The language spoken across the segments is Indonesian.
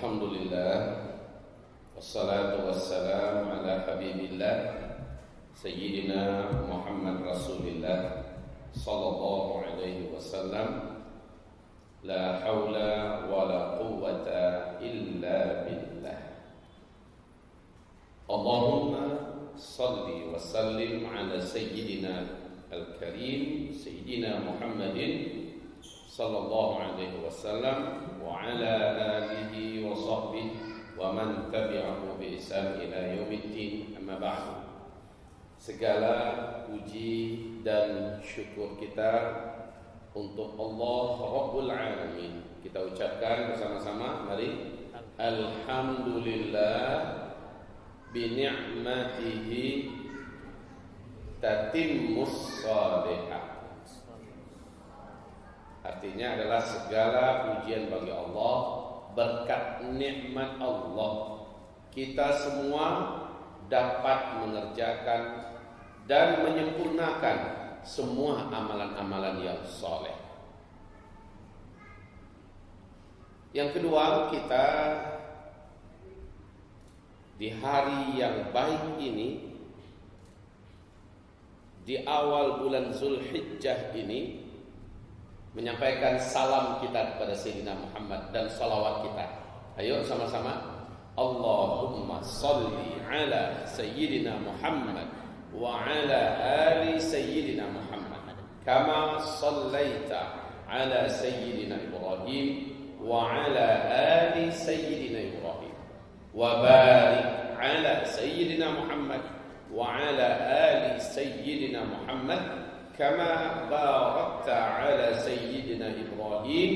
Alhamdulillah, wassalatu wassalamu ala habibillah Sayyidina Muhammad Rasulillah sallallahu alaihi wasallam. La hawla wa la quwwata illa billah. Allahumma salli wa sallim ala Sayyidina al-Karim Sayyidina Muhammadin sallallahu alaihi wasallam wa ala alihi wa sahbihi wa man tabi'ahu bi ihsan ila yaumiddin. Amma ba'du. Segala puji dan syukur kita untuk Allah Rabbul Alamin. Kita ucapkan bersama-sama, mari. Alhamdulillah bi ni'matihi tatimmus shalihat. Artinya adalah segala pujian bagi Allah, berkat nikmat Allah kita semua dapat mengerjakan dan menyempurnakan semua amalan-amalan yang saleh. Yang kedua, kita di hari yang baik ini, di awal bulan Zulhijjah ini, menyampaikan salam kita kepada Sayyidina Muhammad dan salawat kita. Ayo sama-sama. Allahumma salli ala Sayyidina Muhammad wa ala ali Sayyidina Muhammad kama sallaita ala Sayyidina Ibrahim wa ala ali Sayyidina Ibrahim wa barik ala Sayyidina Muhammad wa ala ali Sayyidina Muhammad kama barakta ala Sayyidina Ibrahim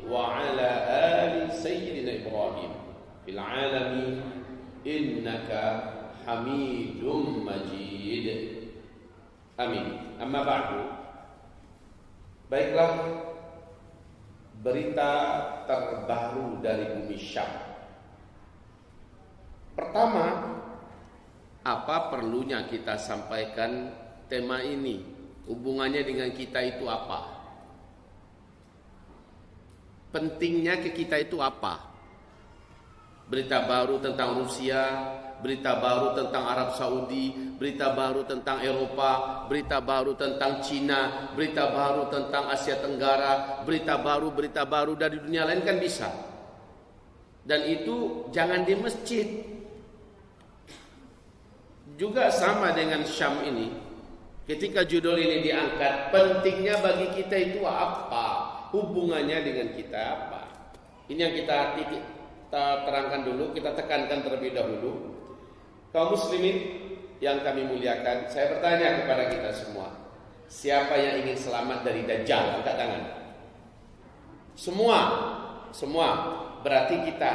wa ala ali Sayyidina Ibrahim fil alamin innaka Hamidum Majid. Amin. Amma ba'du. Baiklah, berita terbaru dari bumi Syam. Pertama, apa perlunya kita sampaikan tema ini? Hubungannya dengan kita itu apa? Pentingnya ke kita itu apa? Berita baru tentang Rusia, berita baru tentang Arab Saudi, berita baru tentang Eropa, berita baru tentang Cina, berita baru tentang Asia Tenggara, berita baru dari dunia lain kan bisa. Dan itu jangan di masjid. Juga sama dengan Syam ini. Ketika judul ini diangkat, pentingnya bagi kita itu apa? Hubungannya dengan kita apa? Ini yang kita terangkan dulu, kita tekankan terlebih dahulu. Kaum muslimin yang kami muliakan, saya bertanya kepada kita semua, siapa yang ingin selamat dari Dajjal? Angkat tangan. Semua. Berarti kita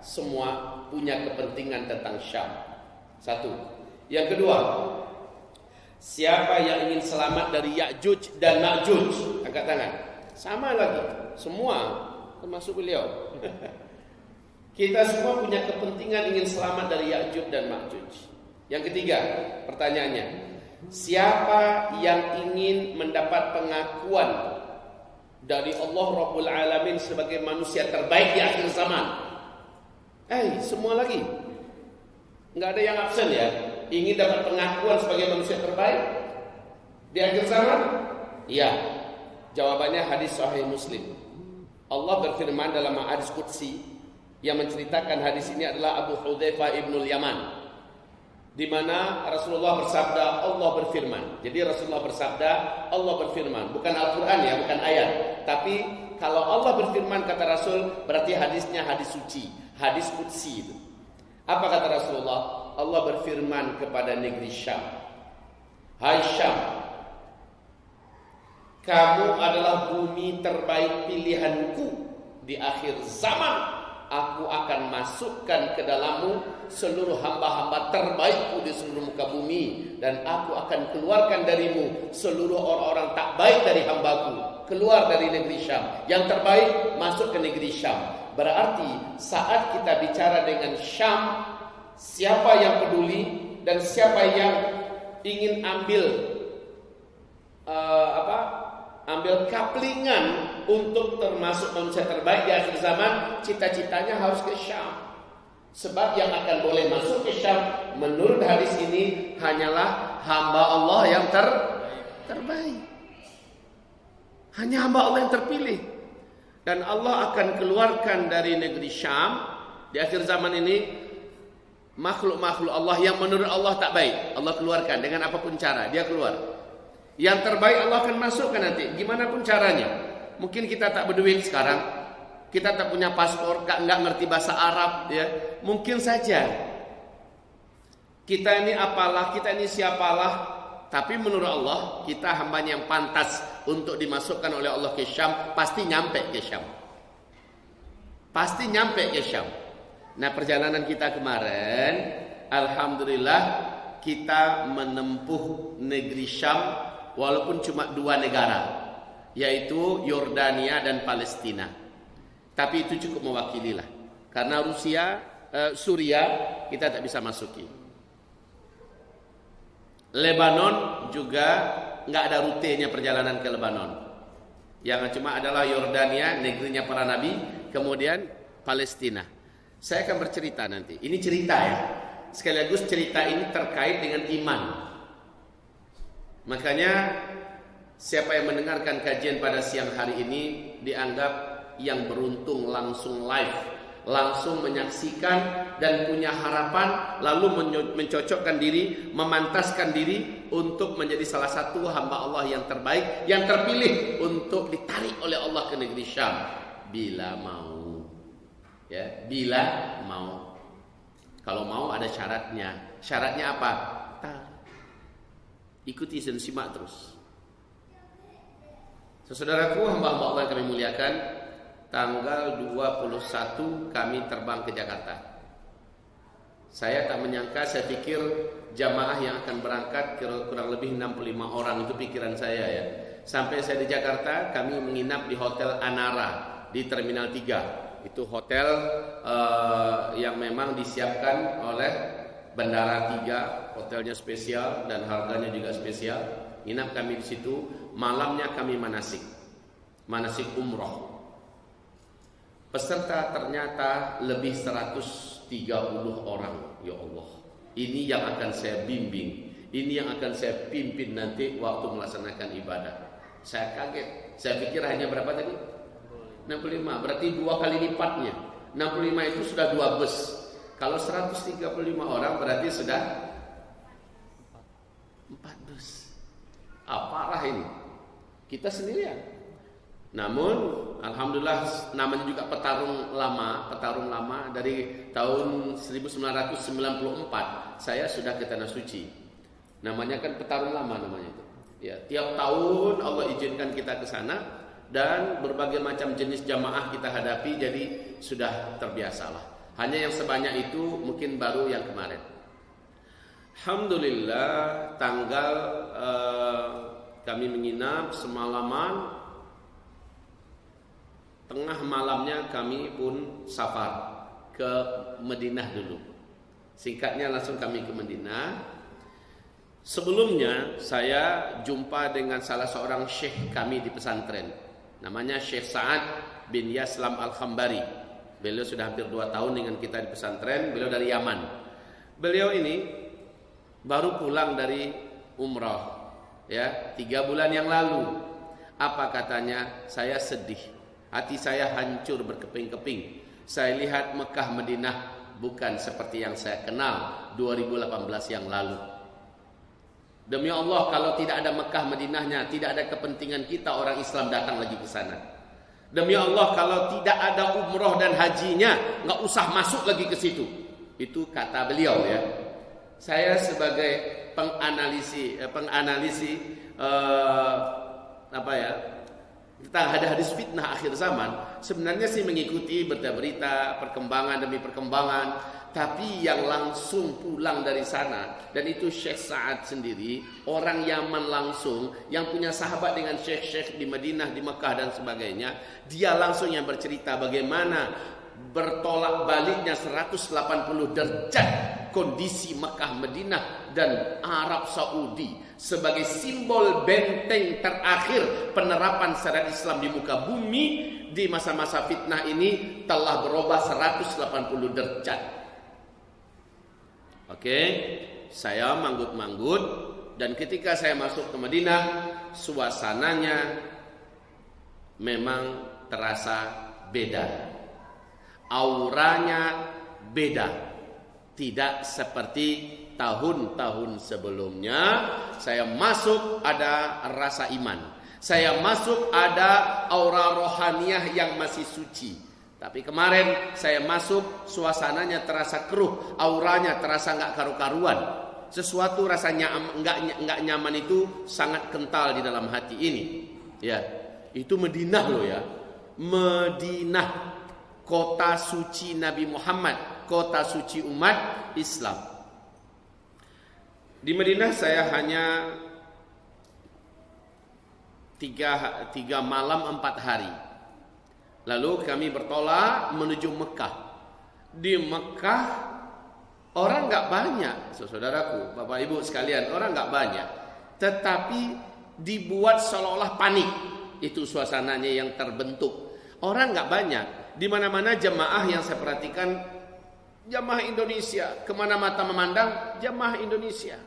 semua punya kepentingan tentang Syam. Satu. Yang kedua, siapa yang ingin selamat dari Ya'juj dan Ma'juj? Angkat tangan. Sama lagi, semua, termasuk beliau. Kita semua punya kepentingan ingin selamat dari Ya'juj dan Ma'juj. Yang ketiga, pertanyaannya, siapa yang ingin mendapat pengakuan dari Allah Rabbul Alamin sebagai manusia terbaik di akhir zaman? Semua lagi. Enggak ada yang absen ya. Ingin dapat pengakuan sebagai manusia terbaik di akhir zaman? Iya. Jawabannya hadis Sahih Muslim. Allah berfirman dalam hadis qudsi, yang menceritakan hadis ini adalah Abu Hudzaifah ibnul Yaman, di mana Rasulullah bersabda, Allah berfirman. Jadi Rasulullah bersabda, Allah berfirman, bukan Al-Quran ya, bukan ayat. Tapi kalau Allah berfirman kata Rasul, berarti hadisnya hadis suci, hadis qudsi itu. Apa kata Rasulullah? Allah berfirman kepada negeri Syam, hai Syam, kamu adalah bumi terbaik pilihanku di akhir zaman. Aku akan masukkan ke dalammu seluruh hamba-hamba terbaikku di seluruh muka bumi, dan aku akan keluarkan darimu seluruh orang-orang tak baik dari hambaku. Keluar dari negeri Syam. Yang terbaik masuk ke negeri Syam. Berarti saat kita bicara dengan Syam, siapa yang peduli dan siapa yang ingin ambil ambil kaplingan untuk termasuk manusia terbaik di akhir zaman, cita-citanya harus ke Syam. Sebab yang akan boleh masuk ke Syam menurut hadis ini hanyalah hamba Allah yang terbaik. Hanya hamba Allah yang terpilih. Dan Allah akan keluarkan dari negeri Syam di akhir zaman ini makhluk-makhluk Allah yang menurut Allah tak baik. Allah keluarkan dengan apapun cara, dia keluar. Yang terbaik Allah akan masukkan nanti, gimana pun caranya. Mungkin kita tak berduit sekarang, kita tak punya paspor, enggak ngerti bahasa Arab, ya. Mungkin saja kita ini apalah, kita ini siapalah, tapi menurut Allah kita hambanya yang pantas untuk dimasukkan oleh Allah ke Syam, pasti nyampe ke Syam. Pasti nyampe ke Syam. Nah, perjalanan kita kemarin, alhamdulillah kita menempuh negeri Syam walaupun cuma 2 negara, yaitu Yordania dan Palestina. Tapi itu cukup mewakili lah. Karena Suria kita tak bisa masuki. Lebanon juga nggak ada rutenya perjalanan ke Lebanon. Yang cuma adalah Yordania, negerinya para nabi, kemudian Palestina. Saya akan bercerita nanti. Ini cerita ya. Sekaligus cerita ini terkait dengan iman. Makanya siapa yang mendengarkan kajian pada siang hari ini dianggap yang beruntung, langsung live, langsung menyaksikan dan punya harapan, lalu mencocokkan diri, memantaskan diri untuk menjadi salah satu hamba Allah yang terbaik, yang terpilih untuk ditarik oleh Allah ke negeri Syam bila mau. Ya, bila mau. Kalau mau ada syaratnya. Syaratnya apa? Ikuti dan simak terus. Saudaraku, hamba-hamba Allah yang kami muliakan, tanggal 21 kami terbang ke Jakarta. Saya tak menyangka, saya pikir jamaah yang akan berangkat kurang lebih 65 orang, itu pikiran saya ya. Sampai saya di Jakarta, kami menginap di Hotel Anara di Terminal 3. Itu hotel yang memang disiapkan oleh Bandara 3, hotelnya spesial dan harganya juga spesial. Nginap kami di situ, malamnya kami manasik umroh. Peserta ternyata lebih 130 orang. Ya Allah, ini yang akan saya bimbing, ini yang akan saya pimpin nanti waktu melaksanakan ibadah. Saya kaget, saya pikir hanya berapa tadi? 65, berarti 2 kali lipatnya. 65 itu sudah 2 bus. Kalau 135 orang berarti sudah 4 bus. Parah ini. Kita sendirian. Namun alhamdulillah, namanya juga petarung lama dari tahun 1994 saya sudah ke Tanah Suci. Namanya kan petarung lama namanya itu. Ya, tiap tahun Allah izinkan kita ke sana dan berbagai macam jenis jamaah kita hadapi, jadi sudah terbiasalah. Hanya yang sebanyak itu mungkin baru yang kemarin. Alhamdulillah, tanggal kami menginap semalaman. Tengah malamnya kami pun safar ke Madinah dulu. Singkatnya langsung kami ke Madinah. Sebelumnya saya jumpa dengan salah seorang syekh kami di pesantren. Namanya Syekh Sa'ad bin Yaslam Al-Khambari. Beliau sudah hampir 2 tahun dengan kita di pesantren. Beliau dari Yaman. Beliau ini baru pulang dari umrah, ya, 3 bulan yang lalu. Apa katanya? Saya sedih, hati saya hancur berkeping-keping. Saya lihat Mekah Madinah bukan seperti yang saya kenal 2018 yang lalu. Demi Allah, kalau tidak ada Mekah Madinahnya, tidak ada kepentingan kita orang Islam datang lagi ke sana. Demi Allah, kalau tidak ada umroh dan hajinya, nggak usah masuk lagi ke situ. Itu kata beliau ya. Saya sebagai penganalisi tentang hadis fitnah akhir zaman, sebenarnya sih mengikuti berita-berita perkembangan demi perkembangan. Tapi yang langsung pulang dari sana, dan itu Syekh Sa'ad sendiri, orang Yaman langsung, yang punya sahabat dengan syekh-syekh di Madinah, di Mekah dan sebagainya. Dia langsung yang bercerita bagaimana bertolak baliknya 180 derajat kondisi Mekah, Madinah dan Arab Saudi sebagai simbol benteng terakhir penerapan syariat Islam di muka bumi di masa-masa fitnah ini telah berubah 180 derajat. Oke, saya manggut-manggut, dan ketika saya masuk ke Madinah, suasananya memang terasa beda. Auranya beda. Tidak seperti tahun-tahun sebelumnya. Saya masuk ada rasa iman. Saya masuk ada aura rohaniah yang masih suci. Tapi kemarin saya masuk, suasananya terasa keruh, auranya terasa nggak karu-karuan. Sesuatu rasanya nggak nyaman itu sangat kental di dalam hati ini. Ya, itu Madinah loh ya. Madinah, kota suci Nabi Muhammad, kota suci umat Islam. Di Madinah saya hanya 3 malam 4 hari. Lalu kami bertolak menuju Mekah. Di Mekah orang nggak banyak, saudaraku, bapak ibu sekalian, orang nggak banyak. Tetapi dibuat seolah-olah panik. Itu suasananya yang terbentuk. Orang nggak banyak. Di mana-mana jemaah yang saya perhatikan, jemaah Indonesia. Kemana mata memandang, jemaah Indonesia.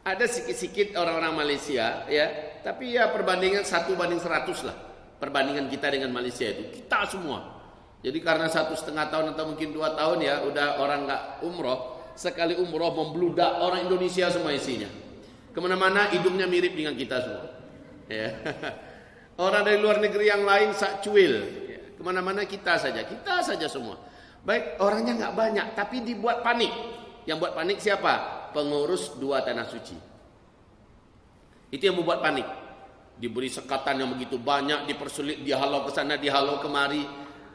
Ada sikit-sikit orang-orang Malaysia, ya. Tapi ya perbandingan 1:100 lah. Perbandingan kita dengan Malaysia itu, kita semua. Jadi karena 1,5 tahun atau mungkin 2 tahun ya, udah orang nggak umroh. Sekali umroh membludak orang Indonesia semua isinya. Kemana-mana hidungnya mirip dengan kita semua. Ya. Orang dari luar negeri yang lain sak cuil. Ya. Kemana-mana kita saja semua. Baik, orangnya nggak banyak, tapi dibuat panik. Yang buat panik siapa? Pengurus 2 tanah suci. Itu yang membuat panik. Diberi sekatan yang begitu banyak, dipersulit, dihalau ke sana, dihalau kemari.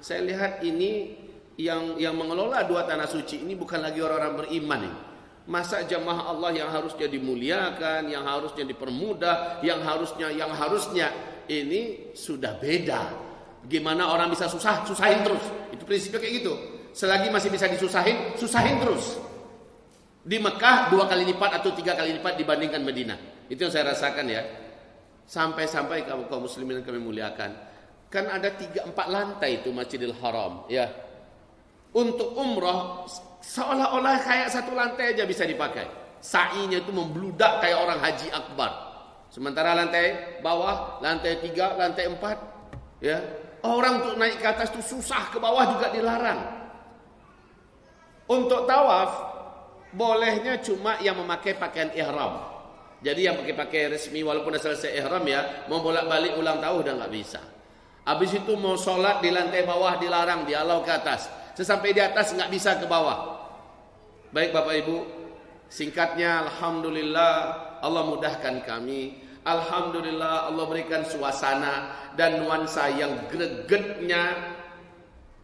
Saya lihat ini yang mengelola 2 tanah suci ini bukan lagi orang-orang beriman ini. Masa jamaah Allah yang harusnya dimuliakan, yang harusnya dipermudah, yang harusnya ini sudah beda. Gimana orang bisa susahin terus. Itu prinsipnya kayak gitu. Selagi masih bisa susahin terus. Di Mekah 2 kali lipat atau 3 kali lipat dibandingkan Madinah. Itu yang saya rasakan ya. Sampai kaum muslimin yang kami muliakan. Kan ada 3-4 lantai itu Masjidil Haram ya. Untuk umroh seolah-olah kayak 1 lantai aja bisa dipakai. Sa'inya itu membludak kayak orang haji akbar. Sementara lantai bawah, lantai 3, lantai 4 ya. Orang untuk naik ke atas itu susah, ke bawah juga dilarang. Untuk tawaf bolehnya cuma yang memakai pakaian ihram. Jadi yang pakai resmi walaupun dah selesai ihram ya, mau bolak-balik ulang tahun udah nggak bisa. Habis itu mau sholat di lantai bawah dilarang, dihalau ke atas. Sesampai di atas nggak bisa ke bawah. Baik Bapak Ibu, singkatnya alhamdulillah Allah mudahkan kami. Alhamdulillah Allah berikan suasana dan nuansa yang gregetnya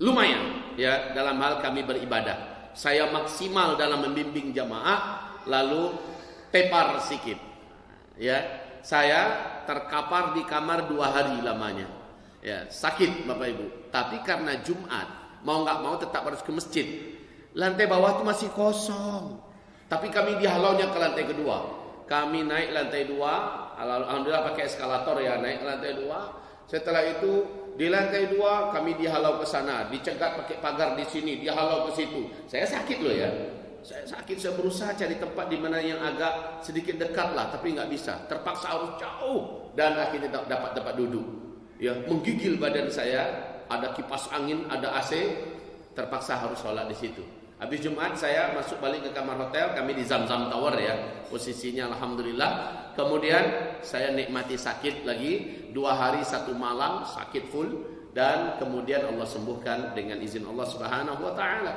lumayan ya dalam hal kami beribadah. Saya maksimal dalam membimbing jamaah, lalu tepar sikit. Ya, saya terkapar di kamar 2 hari lamanya. Ya, sakit Bapak Ibu. Tapi karena Jumat, mau nggak mau tetap harus ke masjid. Lantai bawah itu masih kosong. Tapi kami dihalaunya ke lantai kedua. Kami naik lantai 2, alhamdulillah pakai eskalator ya, naik ke lantai 2. Setelah itu di lantai 2 kami dihalau ke sana, dicegat pakai pagar di sini, dihalau ke situ. Saya sakit loh ya. Saya sakit, saya berusaha cari tempat di mana yang agak sedikit dekat lah, tapi nggak bisa. Terpaksa harus jauh dan akhirnya dapat tempat duduk. Ya, menggigil badan saya, ada kipas angin, ada AC, terpaksa harus sholat di situ. Habis Jumat saya masuk balik ke kamar hotel, kami di Zamzam Tower ya, posisinya alhamdulillah. Kemudian saya nikmati sakit lagi 2 hari 1 malam sakit full, dan kemudian Allah sembuhkan dengan izin Allah Subhanahu wa taala.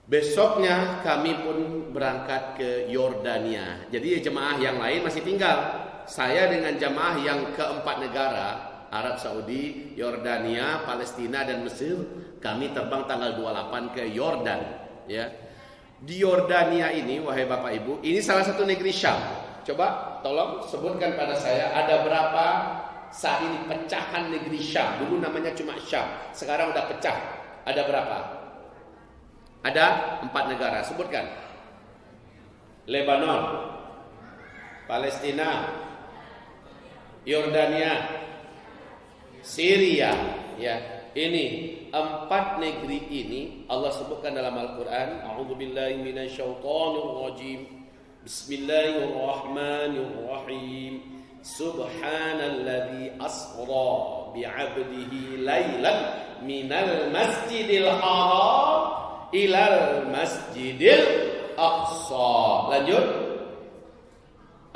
Besoknya kami pun berangkat ke Yordania. Jadi jemaah yang lain masih tinggal. Saya dengan jemaah yang ke-4 negara, Arab Saudi, Yordania, Palestina dan Mesir, kami terbang tanggal 28 ke Yordan, ya. Di Yordania ini, wahai Bapak Ibu, ini salah satu negeri Syam. Coba tolong sebutkan pada saya ada berapa saat ini pecahan negeri Syam. Dulu namanya cuma Syam, sekarang udah pecah. Ada berapa? Ada 4 negara, sebutkan. Lebanon, Palestina, Yordania, Syria, ya. Ini 4 negeri ini Allah sebutkan dalam Al-Qur'an, a'udzubillahi minasyaitonirrajim. Bismillahirrahmanirrahim. Subhanalladzi asra bi'abdihi lailan minal masjidil haram ilal masjidil aqsa. Lanjut.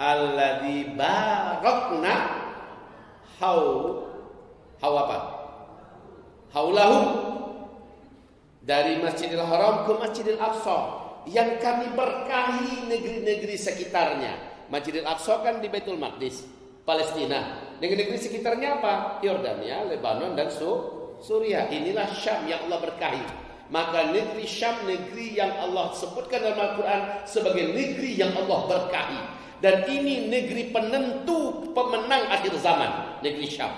Alladzi barakna apa? Haulahu, dari Masjidil Haram ke Masjidil Aqsa, yang kami berkahi negeri-negeri sekitarnya. Masjidil Aqsa kan di Baitul Maqdis, Palestina. Negeri-negeri sekitarnya apa? Yordania, Lebanon, dan Suriah. Inilah Syam yang Allah berkahi. Maka negeri Syam, negeri yang Allah sebutkan dalam Al-Quran sebagai negeri yang Allah berkahi. Dan ini negeri penentu pemenang akhir zaman, negeri Syam.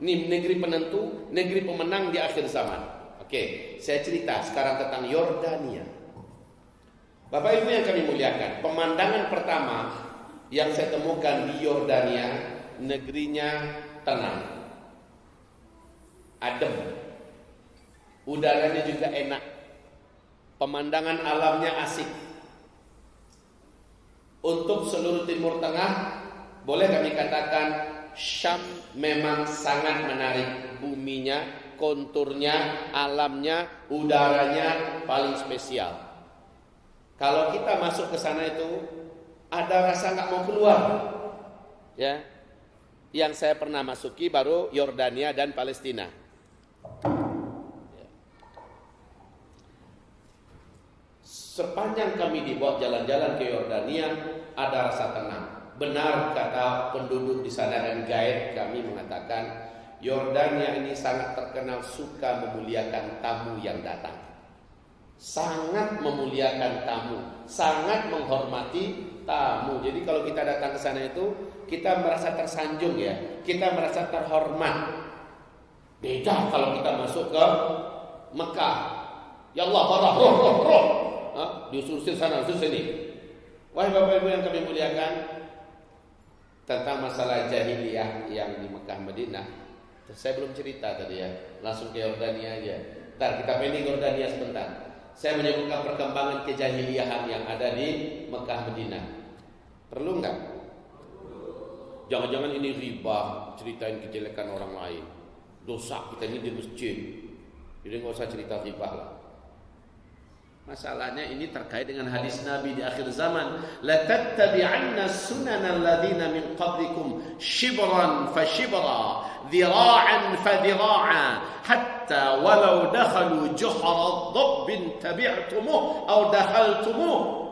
Ini negeri penentu, negeri pemenang di akhir zaman. Oke, saya cerita sekarang tentang Yordania. Bapak Ibu yang kami muliakan, pemandangan pertama yang saya temukan di Yordania, negerinya tenang, adem, udaranya juga enak, pemandangan alamnya asik. Untuk seluruh Timur Tengah, boleh kami katakan Syam memang sangat menarik. Buminya, konturnya, alamnya, udaranya paling spesial. Kalau kita masuk ke sana itu ada rasa nggak mau keluar. Ya, yang saya pernah masuki baru Yordania dan Palestina. Sepanjang kami dibawa jalan-jalan ke Yordania, ada rasa tenang. Benar kata penduduk di sana dan guide kami mengatakan, Yordania ini sangat terkenal suka memuliakan tamu yang datang. Sangat memuliakan tamu, sangat menghormati tamu. Jadi kalau kita datang ke sana itu, kita merasa tersanjung ya, kita merasa terhormat. Beda kalau kita masuk ke Mekah. Ya Allah, barah, roh. Diusir sana, usir sini. Wahai Bapak Ibu yang kami muliakan, tentang masalah jahiliyah yang di Mekah Madinah, saya belum cerita tadi ya, langsung ke Yordania aja. Ntar kita pending Yordania sebentar. Saya menyebutkan perkembangan kejahiliyahan yang ada di Mekah Madinah. Perlu nggak? Jangan-jangan ini riba, ceritain kejelekan orang lain. Dosa kita ini di masjid, jadi nggak usah cerita riba lah. Masalahnya ini terkait dengan hadis Nabi di akhir zaman, la tattabi'anna sunanal ladzina min qablikum shibran fa shibra dhira'an fa dhira'a hatta walau dakhalu juhra dhabbin tabi'tumuh aw dakhaltumuh.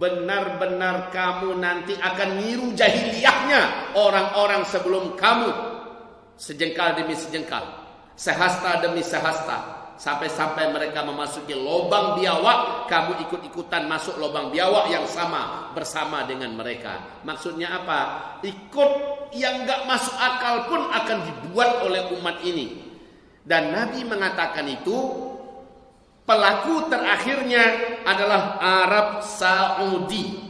Benar-benar kamu nanti akan niru jahiliyahnya orang-orang sebelum kamu, sejengkal demi sejengkal, sehasta demi sehasta. Sampai-sampai mereka memasuki lubang biawak, kamu ikut-ikutan masuk lubang biawak yang sama bersama dengan mereka. Maksudnya apa? Ikut yang gak masuk akal pun akan dibuat oleh umat ini. Dan Nabi mengatakan itu, pelaku terakhirnya adalah Arab Saudi.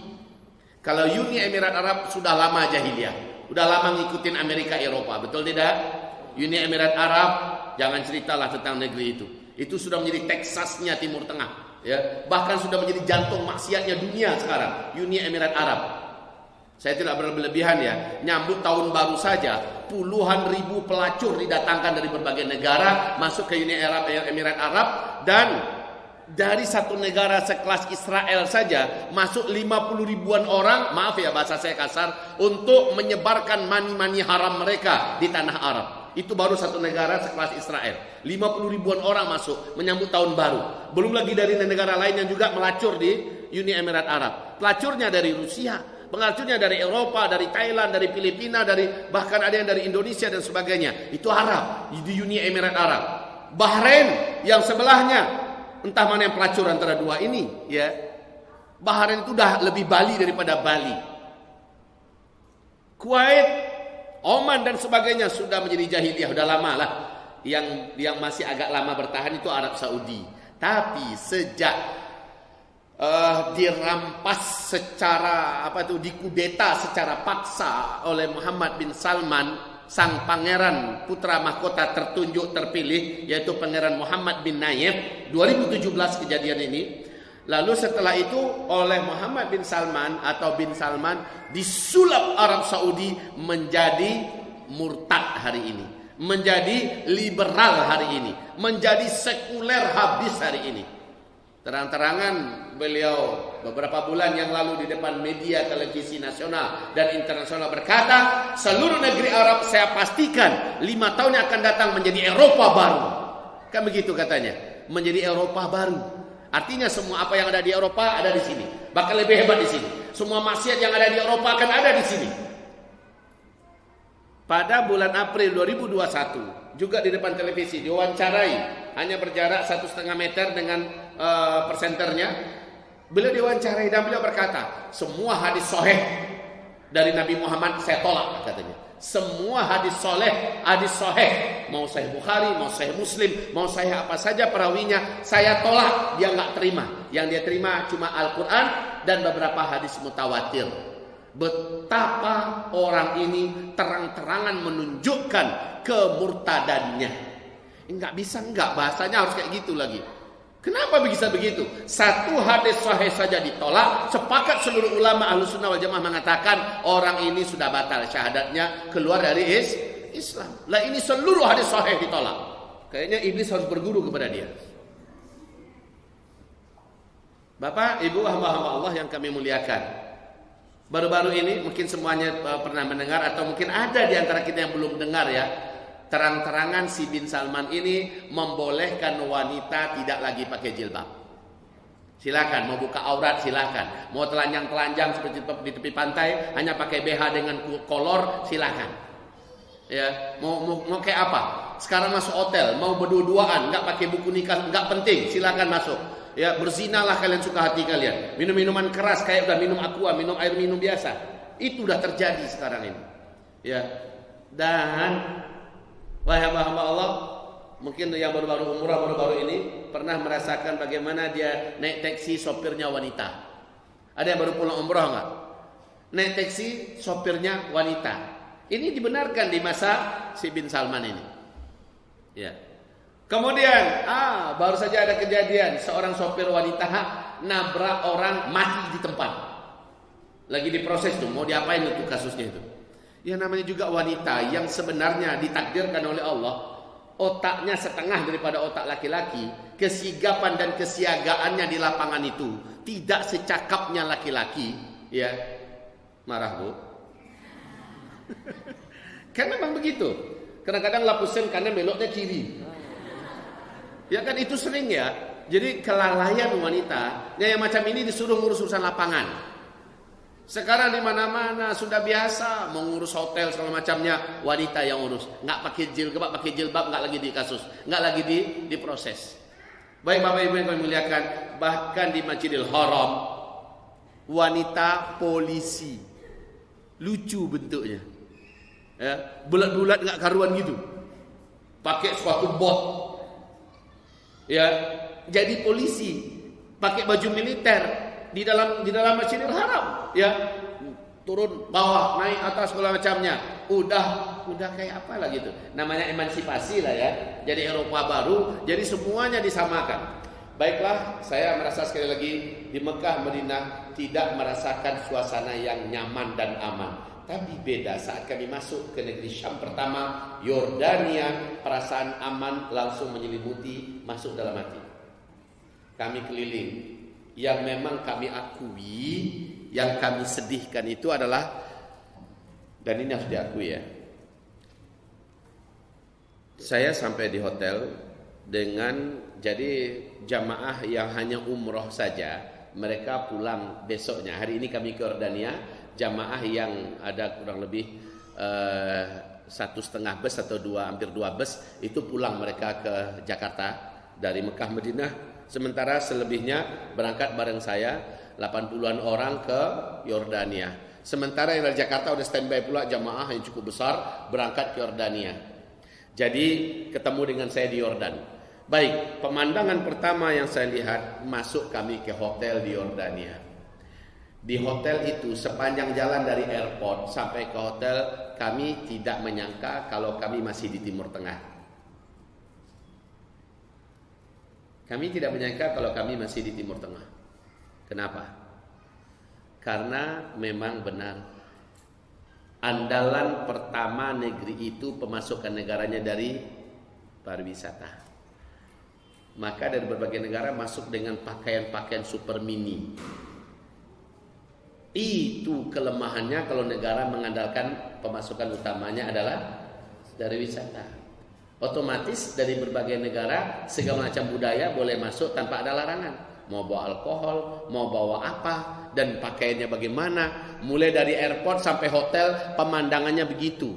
Kalau Uni Emirat Arab sudah lama jahiliyah, udah lama ngikutin Amerika Eropa, betul tidak? Uni Emirat Arab, jangan ceritalah tentang negeri itu. Itu sudah menjadi Teksasnya Timur Tengah, ya. Bahkan sudah menjadi jantung maksiatnya dunia sekarang, Uni Emirat Arab. Saya tidak berlebihan ya, nyambut tahun baru saja puluhan ribu pelacur didatangkan dari berbagai negara masuk ke Uni Emirat Arab, dan dari satu negara sekelas Israel saja masuk 50 ribuan orang, maaf ya bahasa saya kasar, untuk menyebarkan mani-mani haram mereka di tanah Arab. Itu baru satu negara sekelas Israel. 50 ribuan orang masuk menyambut tahun baru. Belum lagi dari negara lain yang juga melacur di Uni Emirat Arab. Pelacurnya dari Rusia, pelacurnya dari Eropa, dari Thailand, dari Filipina, bahkan ada yang dari Indonesia dan sebagainya. Itu Arab di Uni Emirat Arab. Bahrain yang sebelahnya, entah mana yang pelacur antara dua ini, ya. Bahrain itu udah lebih Bali daripada Bali. Kuwait, Oman dan sebagainya sudah menjadi jahiliyah, udah lama lah. Yang masih agak lama bertahan itu Arab Saudi. Tapi sejak dirampas secara dikudeta secara paksa oleh Muhammad bin Salman, sang pangeran putra mahkota tertunjuk terpilih, yaitu Pangeran Muhammad bin Nayef, 2017 kejadian ini. Lalu setelah itu oleh Muhammad bin Salman disulap Arab Saudi menjadi murtad hari ini, menjadi liberal hari ini, menjadi sekuler habis hari ini. Terang-terangan beliau beberapa bulan yang lalu di depan media televisi nasional dan internasional berkata, seluruh negeri Arab saya pastikan 5 tahun yang akan datang menjadi Eropa baru. Kan begitu katanya, menjadi Eropa baru. Artinya semua apa yang ada di Eropa ada di sini, bahkan lebih hebat di sini. Semua maksiat yang ada di Eropa akan ada di sini. Pada bulan April 2021 juga di depan televisi diwawancarai, hanya berjarak 1,5 meter dengan presenternya. Beliau diwawancarai dan beliau berkata, semua hadis sahih dari Nabi Muhammad saya tolak, katanya. Semua hadis sahih, mau Sahih Bukhari, mau Sahih Muslim, mau Sahih apa saja perawinya, saya tolak. Dia nggak terima. Yang dia terima cuma Al-Quran dan beberapa hadis mutawatir. Betapa orang ini terang-terangan menunjukkan kemurtadannya. Nggak bisa, bahasanya harus kayak gitu lagi. Kenapa bisa begitu? Satu hadis sahih saja ditolak. Sepakat seluruh ulama Ahlussunnah wal Jamaah mengatakan orang ini sudah batal syahadatnya, keluar dari Islam. Lah ini seluruh hadis sahih ditolak. Kayaknya iblis harus berguru kepada dia. Bapak, Ibu, hamba-hamba Allah yang kami muliakan. Baru-baru ini mungkin semuanya pernah mendengar atau mungkin ada di antara kita yang belum dengar ya. Terang-terangan si bin Salman ini membolehkan wanita tidak lagi pakai jilbab. Silakan, mau buka aurat silakan, mau telanjang-telanjang seperti di tepi pantai hanya pakai BH dengan kolor silakan. Ya, mau kayak apa? Sekarang masuk hotel, mau berdua-duaan, nggak pakai buku nikah, nggak penting, silakan masuk. Ya, berzinalah kalian suka hati kalian. Minum minuman keras kayak udah minum aqua, minum air minum biasa. Itu udah terjadi sekarang ini. Ya. Dan wahai hamba-hamba Allah, mungkin yang baru-baru umrah baru-baru ini pernah merasakan bagaimana dia naik taksi sopirnya wanita. Ada yang baru pulang umrah enggak? Naik taksi sopirnya wanita. Ini dibenarkan di masa si bin Salman ini. Ya. Kemudian, baru saja ada kejadian seorang sopir wanita nabrak orang mati di tempat. Lagi diproses tuh, mau diapain itu kasusnya itu? Ya namanya juga wanita yang sebenarnya ditakdirkan oleh Allah otaknya setengah daripada otak laki-laki, kesigapan dan kesiagaannya di lapangan itu tidak secakapnya laki-laki, ya. Marah, Bu? Kan memang begitu. Kadang-kadang lapusin kanan beloknya kiri. Ya kan itu sering ya. Jadi kelalaian wanita yang macam ini disuruh ngurus urusan lapangan. Sekarang di mana-mana sudah biasa mengurus hotel segala macamnya wanita yang urus, nggak pakai jilbab nggak lagi di kasus, nggak lagi diproses. Baik Bapak Ibu yang kami muliakan, bahkan di Masjidil Haram wanita polisi lucu bentuknya, ya bulat-bulat nggak karuan gitu, pakai suatu bot, ya jadi polisi, pakai baju militer di dalam Masjidil Haram, ya turun bawah naik atas segala macamnya, udah kayak apa lah gitu, namanya emansipasi lah ya, jadi Eropa baru, jadi semuanya disamakan. Baiklah, saya merasa sekali lagi di Mekah Madinah tidak merasakan suasana yang nyaman dan aman. Tapi beda saat kami masuk ke negeri Syam pertama, Yordania, perasaan aman langsung menyelimuti masuk dalam hati. Kami keliling. Yang memang kami akui, yang kami sedihkan itu adalah, dan ini harus diakui ya, saya sampai di hotel dengan jadi jamaah yang hanya umroh saja, mereka pulang besoknya. Hari ini kami ke Yordania, jamaah yang ada kurang lebih 1,5 bus atau hampir 2 bus itu pulang mereka ke Jakarta dari Mekah Madinah. Sementara selebihnya berangkat bareng saya 80-an orang ke Yordania. Sementara yang dari Jakarta udah standby pula jamaah yang cukup besar berangkat ke Yordania. Jadi ketemu dengan saya di Yordan. Baik, pemandangan pertama yang saya lihat, masuk kami ke hotel di Yordania. Di hotel itu sepanjang jalan dari airport sampai ke hotel, kami tidak menyangka kalau kami masih di Timur Tengah. Kami tidak menyangka kalau kami masih di Timur Tengah. Kenapa? Karena memang benar, andalan pertama negeri itu pemasukan negaranya dari pariwisata. Maka dari berbagai negara masuk dengan pakaian-pakaian super mini. Itu kelemahannya kalau negara mengandalkan pemasukan utamanya adalah dari wisata. Otomatis dari berbagai negara segala macam budaya boleh masuk tanpa ada larangan. Mau bawa alkohol, mau bawa apa, dan pakaiannya bagaimana. Mulai dari airport sampai hotel pemandangannya begitu.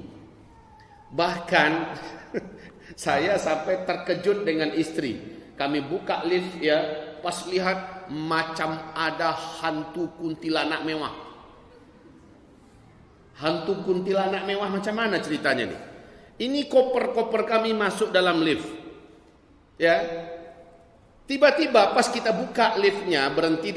Bahkan saya sampai terkejut dengan istri. Kami buka lift ya, pas lihat macam ada hantu kuntilanak mewah. Hantu kuntilanak mewah macam mana ceritanya nih? Ini koper-koper kami masuk dalam lift. Ya. Tiba-tiba pas kita buka liftnya, berhenti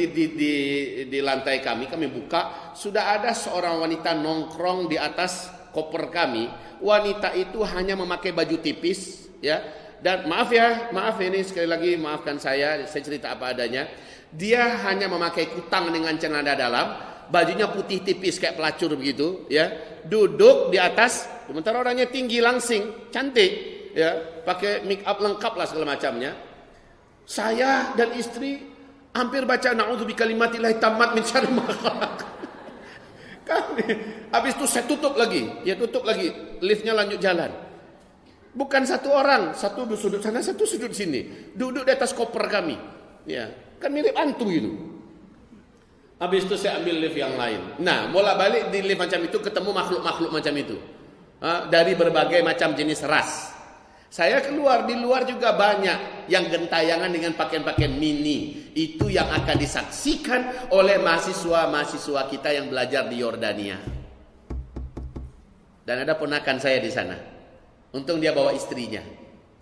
di lantai kami buka, sudah ada seorang wanita nongkrong di atas koper kami. Wanita itu hanya memakai baju tipis, ya. Dan maaf ini sekali lagi maafkan saya cerita apa adanya. Dia hanya memakai kutang dengan celana dalam, bajunya putih tipis kayak pelacur begitu, ya. Duduk di atas, sementara orangnya tinggi langsing, cantik, ya, pakai make up lengkap lah segala macamnya. Saya dan istri hampir baca na'udzu bikalimatillahi tammat min syarri ma khalaq. Habis itu saya tutup lagi, liftnya lanjut jalan. Bukan satu orang, satu sudut sana, satu sudut sini. Duduk di atas koper kami. Ya, kan mirip hantu gitu. Habis itu saya ambil lift yang lain. Nah, bolak-balik di lift macam itu ketemu makhluk-makhluk macam itu. Dari berbagai macam jenis ras. Saya keluar, di luar juga banyak yang gentayangan dengan pakaian-pakaian mini. Itu yang akan disaksikan oleh mahasiswa-mahasiswa kita yang belajar di Yordania. Dan ada ponakan saya di sana. Untung dia bawa istrinya.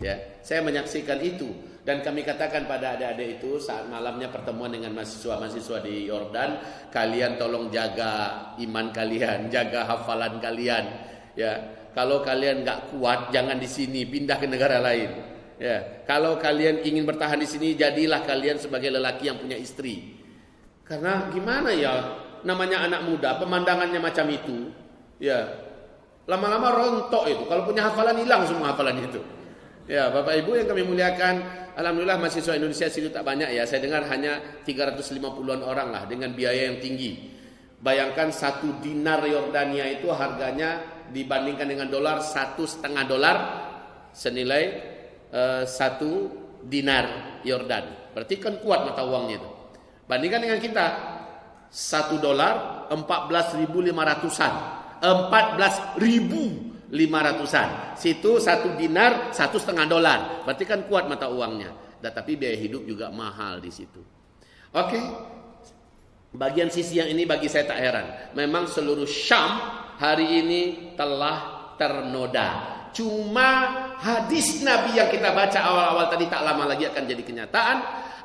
Ya, saya menyaksikan itu dan kami katakan pada adik-adik itu saat malamnya pertemuan dengan mahasiswa-mahasiswa di Yordan, kalian tolong jaga iman kalian, jaga hafalan kalian. Ya, kalau kalian nggak kuat jangan di sini, pindah ke negara lain. Ya, kalau kalian ingin bertahan di sini, jadilah kalian sebagai lelaki yang punya istri. Karena gimana ya, namanya anak muda, pemandangannya macam itu. Ya. Lama-lama rontok itu. Kalau punya hafalan hilang semua hafalan itu. Ya, Bapak Ibu yang kami muliakan, alhamdulillah mahasiswa Indonesia situ tak banyak ya. Saya dengar hanya 350-an orang lah dengan biaya yang tinggi. Bayangkan 1 dinar Yordania itu harganya dibandingkan dengan dolar $1,5 senilai 1 dinar Yordan. Berarti kan kuat mata uangnya itu. Bandingkan dengan kita $1 14.500-an. 14.500-an. Situ 1 dinar $1,5. Berarti kan kuat mata uangnya. Tapi biaya hidup juga mahal di situ. Oke. Bagian sisi yang ini bagi saya tak heran. Memang seluruh Syam hari ini telah ternoda. Cuma hadis Nabi yang kita baca awal-awal tadi tak lama lagi akan jadi kenyataan.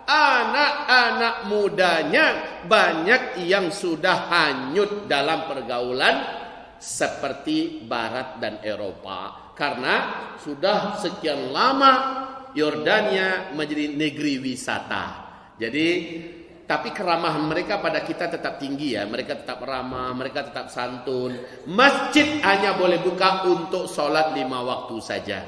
Anak-anak mudanya banyak yang sudah hanyut dalam pergaulan seperti Barat dan Eropa. Karena sudah sekian lama Yordania menjadi negeri wisata. Jadi, tapi keramahan mereka pada kita tetap tinggi ya. Mereka tetap ramah, mereka tetap santun. Masjid hanya boleh buka untuk sholat 5 waktu saja.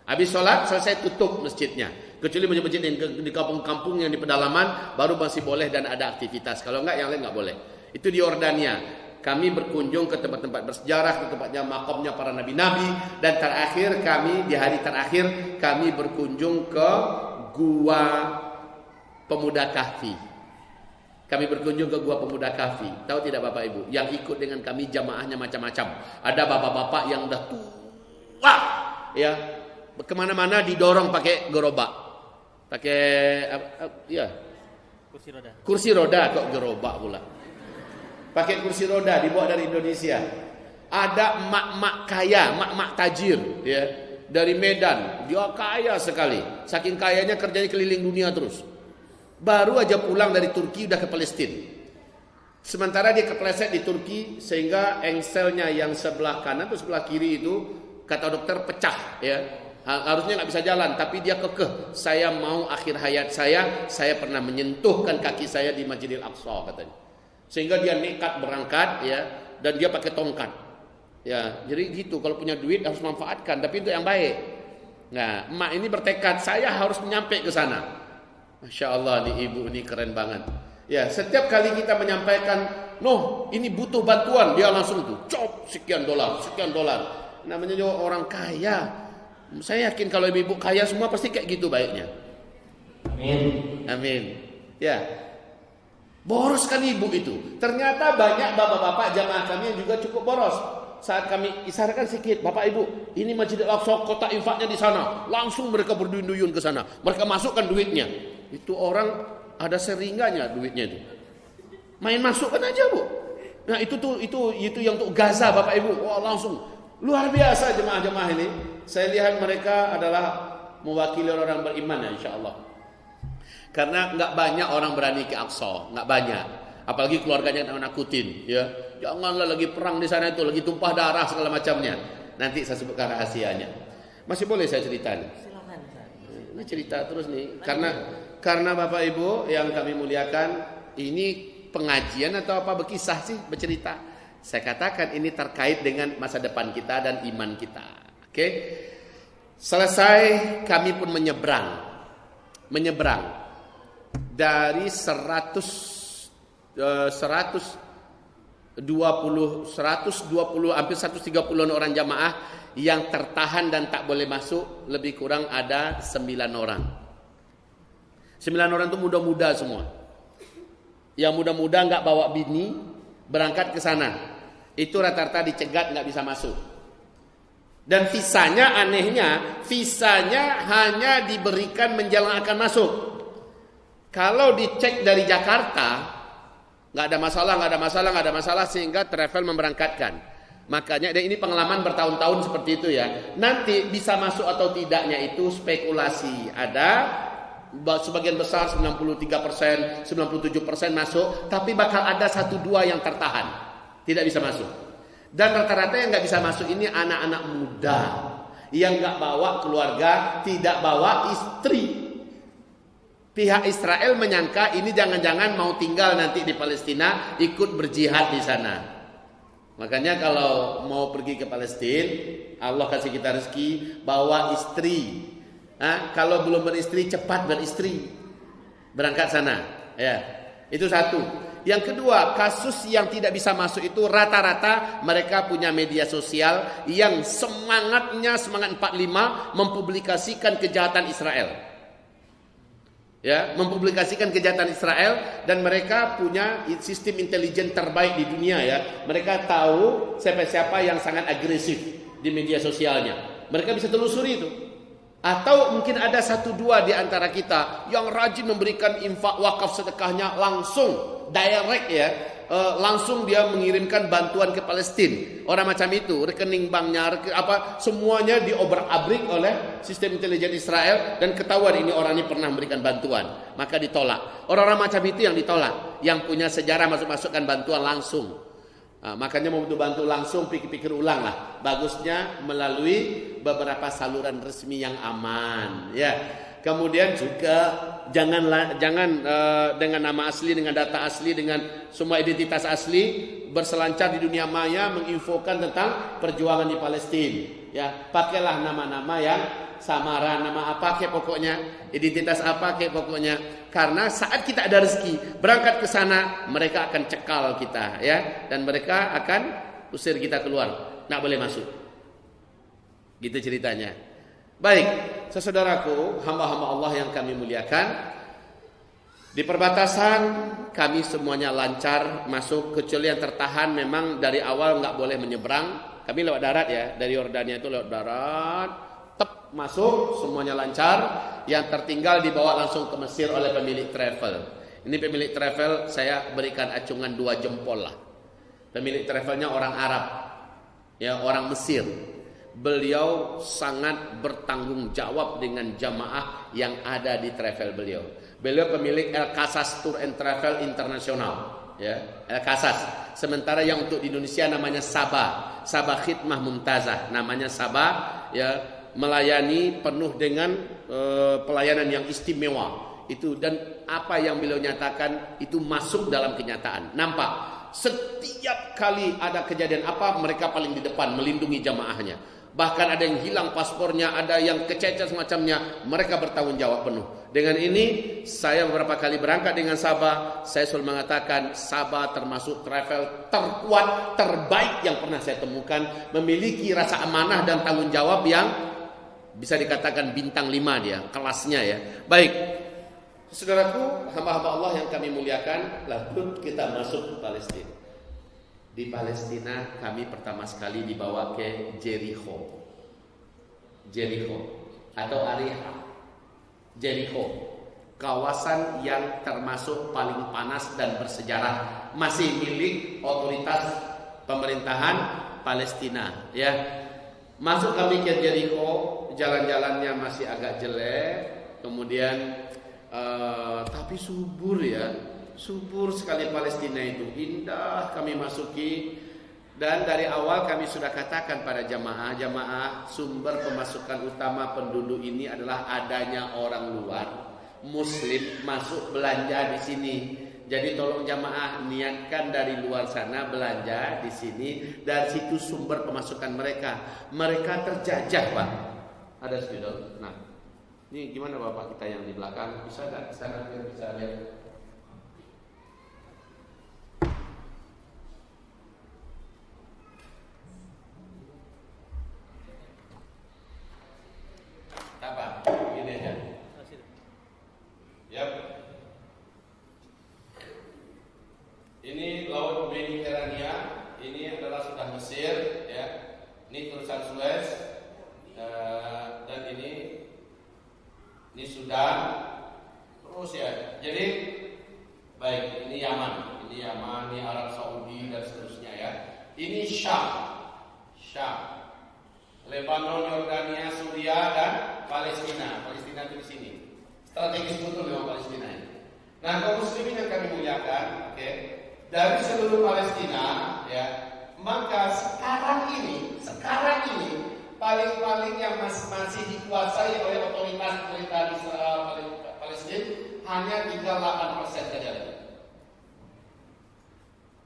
Habis sholat selesai tutup masjidnya. Kecuali masjid-masjid di kampung-kampung yang di pedalaman baru masih boleh dan ada aktivitas. Kalau enggak yang lain enggak boleh. Itu di Yordania. Kami berkunjung ke tempat-tempat bersejarah, ke tempatnya makamnya para nabi-nabi, dan terakhir kami di hari terakhir kami berkunjung ke Gua Pemuda Kahfi. Kami berkunjung ke Gua Pemuda Kahfi. Tahu tidak Bapak Ibu? Yang ikut dengan kami jamaahnya macam-macam. Ada bapak-bapak yang udah tua, ya, kemana-mana didorong pakai gerobak, pakai ya kursi roda kok gerobak pula. Pakai kursi roda dibawa dari Indonesia. Ada mak-mak kaya, mak-mak tajir, ya. dari Medan. Dia kaya sekali. Saking kayanya kerjanya keliling dunia terus. Baru aja pulang dari Turki udah ke Palestina. Sementara dia kepleset di Turki sehingga engselnya yang sebelah kanan atau sebelah kiri itu kata dokter pecah ya. Harusnya nggak bisa jalan, tapi dia kekeh. Saya mau akhir hayat saya pernah menyentuhkan kaki saya di Masjidil Aqsa katanya. Sehingga dia nekat berangkat ya, dan dia pakai tongkat. Ya, jadi gitu kalau punya duit harus manfaatkan, tapi itu yang baik. Nah, emak ini bertekad saya harus menyampai ke sana. Masya Allah nih ibu ini keren banget. Ya, setiap kali kita menyampaikan, "Noh, ini butuh bantuan," dia langsung tuh, "Cop, sekian dolar." Namanya juga orang kaya. Saya yakin kalau ibu kaya semua pasti kayak gitu baiknya. Amin. Ya. Boros kan ibu itu. Ternyata banyak bapak-bapak jamaah kami yang juga cukup boros. Saat kami isyaratkan sedikit, "Bapak Ibu, ini Masjidil Aqsa, kotak infaknya di sana." Langsung mereka berduyun-duyun ke sana. Mereka masukkan duitnya. Itu orang ada seringanya duitnya itu. Main masukkan aja, Bu. Nah, itu yang untuk Gaza, Bapak Ibu. Wah, langsung luar biasa jemaah-jemaah ini. Saya lihat mereka adalah mewakili orang beriman ya, insya Allah. Karena nggak banyak orang berani ke Aqsa, nggak banyak. Apalagi keluarganya nakutin, ya. Janganlah lagi perang di sana itu, lagi tumpah darah segala macamnya. Nanti saya sebutkan rahasianya. Masih boleh saya cerita nih? Silakan. Ini cerita terus nih, karena Bapak Ibu yang kami muliakan, ini pengajian atau apa berkisah sih, bercerita. Saya katakan ini terkait dengan masa depan kita dan iman kita. Oke. Selesai kami pun menyeberang dari 120 hampir 130 orang jamaah yang tertahan dan tak boleh masuk, lebih kurang ada 9 orang. 9 orang itu muda-muda semua. Yang muda-muda nggak bawa bini berangkat ke sana. Itu rata-rata dicegat nggak bisa masuk. Dan visanya anehnya, visanya hanya diberikan menjelang akan masuk. Kalau dicek dari Jakarta, nggak ada masalah sehingga travel memberangkatkan. Makanya dan ini pengalaman bertahun-tahun seperti itu ya. Nanti bisa masuk atau tidaknya itu spekulasi. Ada sebagian besar 93%, 97% masuk, tapi bakal ada 1-2 yang tertahan, tidak bisa masuk. Dan rata-rata yang nggak bisa masuk ini anak-anak muda yang nggak bawa keluarga, tidak bawa istri. Pihak Israel menyangka ini jangan-jangan mau tinggal nanti di Palestina, ikut berjihad di sana. Makanya kalau mau pergi ke Palestina, Allah kasih kita rezeki, bawa istri. Kalau belum beristri, cepat beristri, berangkat sana. Ya, itu satu. Yang kedua, kasus yang tidak bisa masuk itu rata-rata mereka punya media sosial yang semangat 45 mempublikasikan kejahatan Israel. Ya, mempublikasikan kejahatan Israel dan mereka punya sistem intelijen terbaik di dunia ya. Mereka tahu siapa-siapa yang sangat agresif di media sosialnya. Mereka bisa telusuri itu. Atau mungkin ada 1-2 di antara kita yang rajin memberikan infak wakaf sedekahnya langsung direct ya, langsung dia mengirimkan bantuan ke Palestina. Orang macam itu, rekening banknya, semuanya diobrak-abrik oleh sistem intelijen Israel dan ketahuan ini orang ini pernah memberikan bantuan, maka ditolak. Orang-orang macam itu yang ditolak, yang punya sejarah masuk-masukkan bantuan langsung. Makanya mau bantu langsung, pikir-pikir ulang lah. Bagusnya melalui beberapa saluran resmi yang aman, ya. Kemudian juga jangan dengan nama asli, dengan data asli, dengan semua identitas asli berselancar di dunia maya menginfokan tentang perjuangan di Palestina. Ya, pakailah nama-nama yang samaran, nama apa kayak pokoknya, identitas apa kayak pokoknya. Karena saat kita ada rezeki berangkat ke sana, mereka akan cekal kita, ya, dan mereka akan usir kita keluar, nggak boleh masuk. Gitu ceritanya. Baik, saudaraku, hamba-hamba Allah yang kami muliakan, di perbatasan kami semuanya lancar masuk, kecuali yang tertahan memang dari awal nggak boleh menyeberang. Kami lewat darat ya, dari Yordania itu lewat darat, masuk semuanya lancar. Yang tertinggal dibawa langsung ke Mesir oleh pemilik travel. Ini pemilik travel saya berikan acungan 2 jempol lah. Pemilik travelnya orang Arab, ya, orang Mesir. beliau sangat bertanggung jawab dengan jamaah yang ada di travel beliau. Beliau pemilik El Casas Tour and Travel Internasional, ya, El Casas. Sementara yang untuk di Indonesia namanya Sabah Khidmah Mumtazah, namanya Sabah, ya, melayani penuh dengan pelayanan yang istimewa. Itu, dan apa yang beliau nyatakan itu masuk dalam kenyataan. Nampak setiap kali ada kejadian apa, mereka paling di depan melindungi jamaahnya. Bahkan ada yang hilang paspornya, ada yang kececer semacamnya, mereka bertanggung jawab penuh. Dengan ini saya beberapa kali berangkat dengan Sabah, saya selalu mengatakan Sabah termasuk travel terkuat, terbaik yang pernah saya temukan, memiliki rasa amanah dan tanggung jawab yang bisa dikatakan bintang 5 dia, kelasnya, ya. Baik, saudaraku, hamba-hamba Allah yang kami muliakan, lalu kita masuk ke Palestina. Di Palestina kami pertama sekali dibawa ke Jericho atau Ariha. Jericho, kawasan yang termasuk paling panas dan bersejarah, masih milik otoritas pemerintahan Palestina, ya. Masuk kami ke Jericho, jalan-jalannya masih agak jelek, kemudian tapi subur, ya. Subur sekali Palestina itu, indah kami masuki. Dan dari awal kami sudah katakan pada jamaah, sumber pemasukan utama penduduk ini adalah adanya orang luar Muslim masuk belanja di sini. Jadi tolong jamaah niatkan dari luar sana belanja di sini, dari situ sumber pemasukan mereka. Mereka terjajah, Pak. Ada spidol. Nah, ini gimana Bapak kita yang di belakang, bisa nggak ke sana biar bisa lihat? Apa? Ini aja. Yap. Ini Laut Mediterania. Ini adalah sudah Mesir, ya. Ini terusan Suez, dan ini Sudan. Terus, ya. Jadi baik, ini Yaman, ini Arab Saudi dan seterusnya, ya. Ini Syam, Lebanon, Yordania, Suriah dan Palestina. Palestina itu di sini. Strategis betul memang Palestina ini. Nah, kaum muslimin yang kami muliakan, oke, dari seluruh Palestina, ya, maka sekarang ini paling-paling yang masih dikuasai oleh otoritas pemerintah Israel Palestina hanya tinggal 8% saja lagi.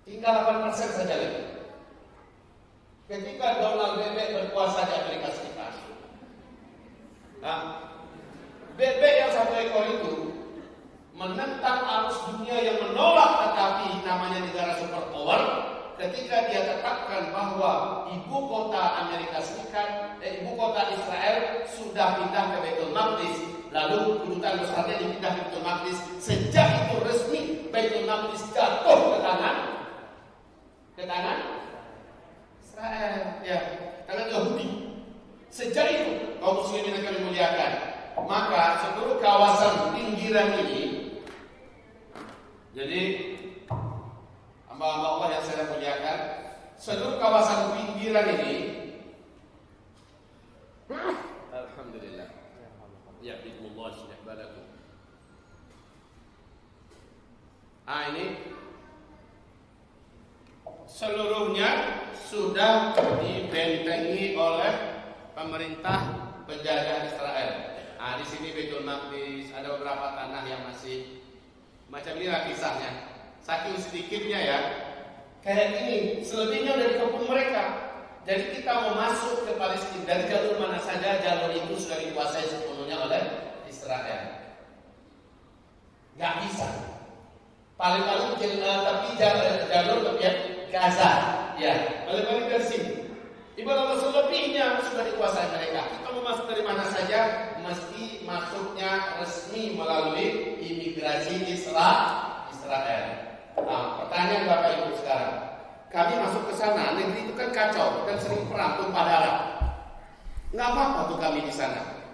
Tinggal 8% saja lagi. Ketika Donald Bebek berkuasa di Amerika Serikat, nah, Bebek yang satu ekor itu menentang arus dunia yang menolak, tetapi namanya negara superpower. Ketika dia tetapkan bahwa ibu kota Amerika Serikat, ibu kota Israel sudah pindah ke Baitul Maqdis, lalu kedutaan besarnya dipindah ke Baitul Maqdis. Sejak itu resmi Baitul Maqdis jatuh ke tangan Israel, ya, tangan Yahudi. Sejak itu kaum muslimin yang kami muliakan, maka seluruh kawasan pinggiran ini, jadi hamba-hamba Allah yang saya muliakan, seluruh kawasan pinggiran ini, alhamdulillah, ya bismillah subhanahu. Ini seluruhnya sudah dibentengi oleh pemerintah penjajah Israel. Di sini Baitul Maqdis, ada beberapa tanah yang masih macam inilah kisahnya. Saking sedikitnya, ya, kayak ini, selebihnya udah dikepung mereka. Jadi kita mau masuk ke Palestina dari jalur mana saja, jalur itu sudah dikuasai sepenuhnya oleh Israel. Gak bisa. Paling-paling tapi jalur Gaza, ya, paling-paling dari sini. Ibarat selebihnya sudah dikuasai mereka. Kita mau masuk dari mana saja, mesti masuknya resmi melalui imigrasi Israel. Nah, pertanyaan Bapak Ibu sekarang, kami masuk ke sana, negeri itu kan kacau dan sering perang, tumpah darah. Nggak apa-apa tuh kami di sana.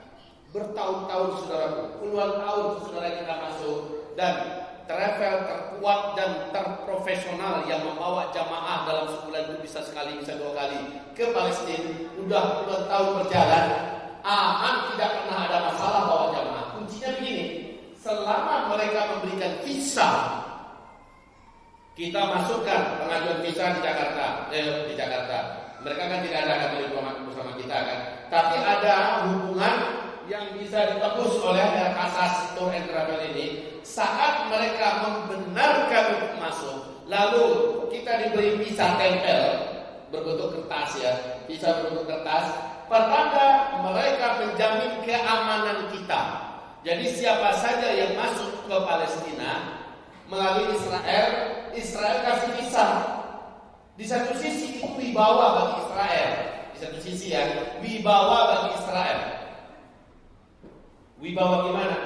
Bertahun-tahun saudaraku, puluhan tahun saudara kita masuk, dan travel terkuat dan terprofesional yang membawa jamaah dalam sebulan itu bisa sekali, bisa 2 kali ke Palestina. Udah puluhan tahun berjalan, aman, tidak pernah ada masalah bawa jamaah. Kuncinya begini, selama mereka memberikan visa, kita masukkan pengajuan visa di Jakarta. Mereka kan tidak ada kantor diplomat bersama kita kan, tapi ada hubungan yang bisa ditebus oleh Kasas Tour and Travel ini. Saat mereka membenarkan untuk masuk, lalu kita diberi visa tempel berbentuk kertas ya, visa berbentuk kertas, pertanda mereka menjamin keamanan kita. Jadi siapa saja yang masuk ke Palestina melalui Israel, Israel kasih visa. Di satu sisi itu wibawa bagi Israel, di satu sisi ya, wibawa bagi Israel. Wibawa gimana?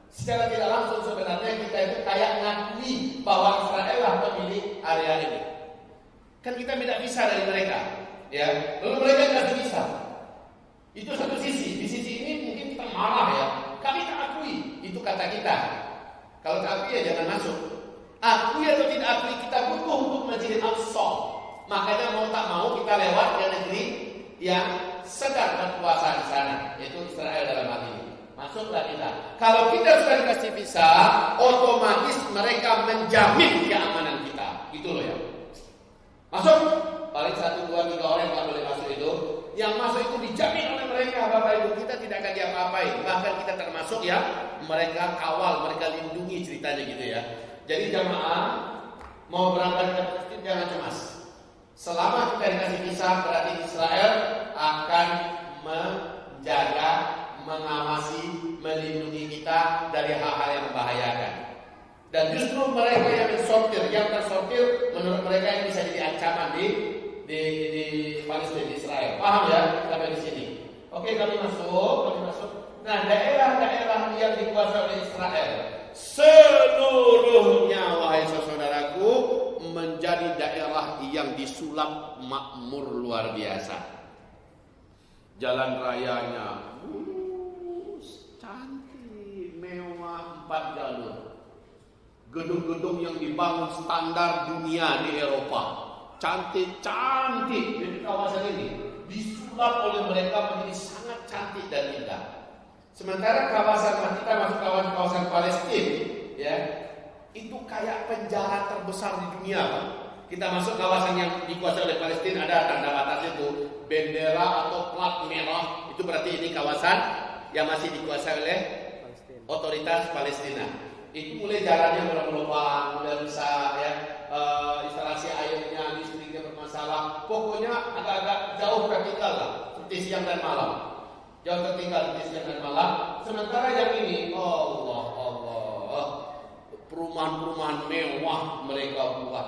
Secara tidak langsung sebenarnya kita itu kayak ngakui bahwa Israel lah pemilik area ini. Kan kita minta visa dari mereka, ya. Lalu mereka kasih visa. Itu satu sisi. Di sisi ini mungkin kita marah ya. Kami tak akui. Itu kata kita. Kalau tak akui ya jangan masuk. Akui atau tidak akui, kita butuh untuk Masjidil Aqsa. Makanya mau tak mau kita lewat ke negeri yang sedang berkuasa di sana, yaitu Israel dalam hal ini. Masuklah kita. Kalau kita sudah dikasih visa, otomatis mereka menjamin keamanan kita. Gitu loh ya. Masuk. Paling 1, 2, 3 orang yang boleh masuk itu. Yang masuk itu dijamin oleh mereka, Bapak Ibu. Kita tidak akan diapa-apain. Bahkan kita termasuk ya, mereka kawal, mereka lindungi ceritanya gitu ya. Jadi jamaah mau berangkat ke Palestina jangan cemas. Selama kita dikasih visa, berarti Israel akan menjaga, mengawasi, melindungi kita dari hal-hal yang membahayakan. Dan justru mereka yang tersortir menurut mereka yang bisa jadi ancaman di Palestina, di Israel. Paham ya sampai di sini? Oke, kami masuk. Nah, daerah-daerah yang dikuasai oleh Israel seluruhnya, wahai saudaraku, menjadi daerah yang disulap makmur luar biasa. Jalan rayanya cantik, mewah, 4 jalur. Gedung-gedung yang dibangun standar dunia di Eropa, cantik-cantik. Di kawasan ini disulap oleh mereka menjadi sangat cantik dan indah. Sementara kawasan kita masuk kawasan Palestina, ya, itu kayak penjara terbesar di dunia, Pak. Kita masuk kawasan yang dikuasai oleh Palestina, ada tanda batas itu, bendera atau plat merah, itu berarti ini kawasan yang masih dikuasai oleh otoritas Palestina. Itu mulai jalannya berlubang, mulai rusak, ya, instalasi airnya, listriknya bermasalah. Pokoknya agak-agak jauh tertinggal lah, seperti siang dan malam. Jauh tertinggal di siang dan malam. Sementara yang ini, Allah, perumahan-perumahan mewah mereka buat.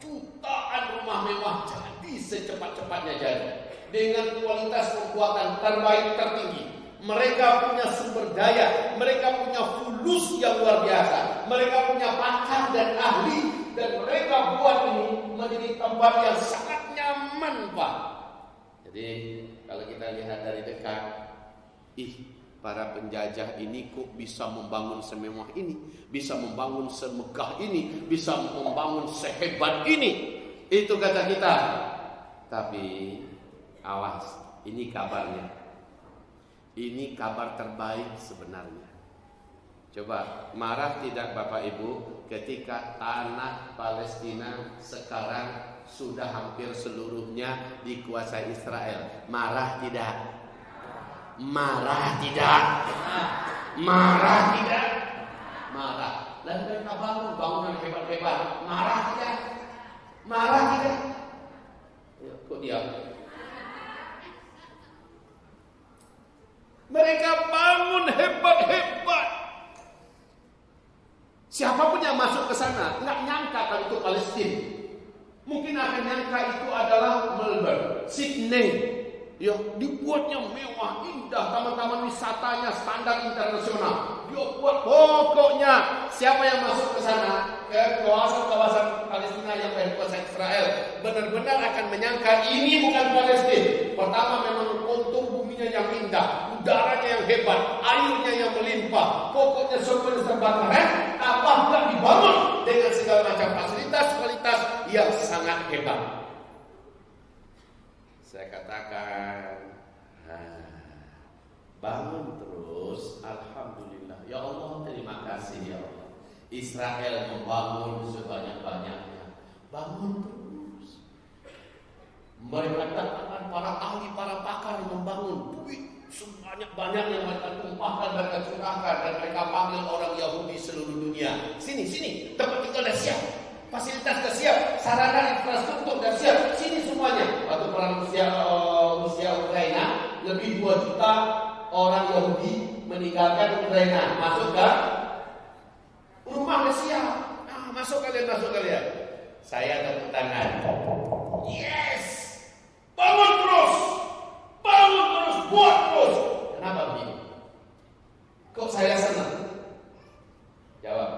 Jutaan rumah mewah jadi secepat-cepatnya jadi. Dengan kualitas pembuatan terbaik tertinggi. Mereka punya sumber daya, mereka punya fulus yang luar biasa. Mereka punya pakar dan ahli. Dan mereka buat ini menjadi tempat yang sangat nyaman, Pak. Jadi kalau kita lihat dari dekat, para penjajah ini kok bisa membangun semewah ini, bisa membangun semegah ini, bisa membangun sehebat ini. Itu kata kita. Tapi awas, ini kabarnya. Ini kabar terbaik sebenarnya. Coba marah tidak Bapak Ibu ketika tanah Palestina sekarang sudah hampir seluruhnya dikuasai Israel? Marah tidak? Marah tidak? Marah tidak? Marah. Dan mereka bangun bangunan hebat-hebat. Marah tidak? Marah tidak? Ya, kok diam? Mereka bangun hebat-hebat. Siapapun yang masuk ke sana nggak nyangka kalau itu Palestina. Mungkin akan nyangka itu adalah Melbourne, Sydney. Ya, dibuatnya mewah, indah, taman-taman wisatanya standar internasional. Dia buat, pokoknya siapa yang masuk ke sana, ke kawasan-kawasan Palestina yang berkuasa Israel, benar-benar akan menyangka ini bukan Palestina. Pertama memang kontur bumi bumi-buminya yang indah, udaranya yang hebat, airnya yang melimpah, pokoknya semuanya serba keren, apakah dibangun dengan segala macam fasilitas yang sangat hebat. Saya katakan, bangun terus, alhamdulillah. Ya Allah, terima kasih ya Allah. Israel membangun sebanyak-banyaknya, bangun terus. Mereka datangkan para ahli, para pakar membangun, duit sebanyak-banyaknya mereka tumpahkan, mereka curahkan, dan mereka panggil orang Yahudi seluruh dunia. Sini, tempat tinggal dah siap, fasilitas dah siap, sarana infrastruktur dah siap, sini semuanya. Waktu perang Rusia Ukraina, lebih 2 juta orang Yahudi meninggalkan Ukraina, masuk ke rumah dah siap. Masuk kalian. Saya tepuk tangan. Yes! Bangun terus, buat terus. Kenapa begini? Kok saya senang? Jawab.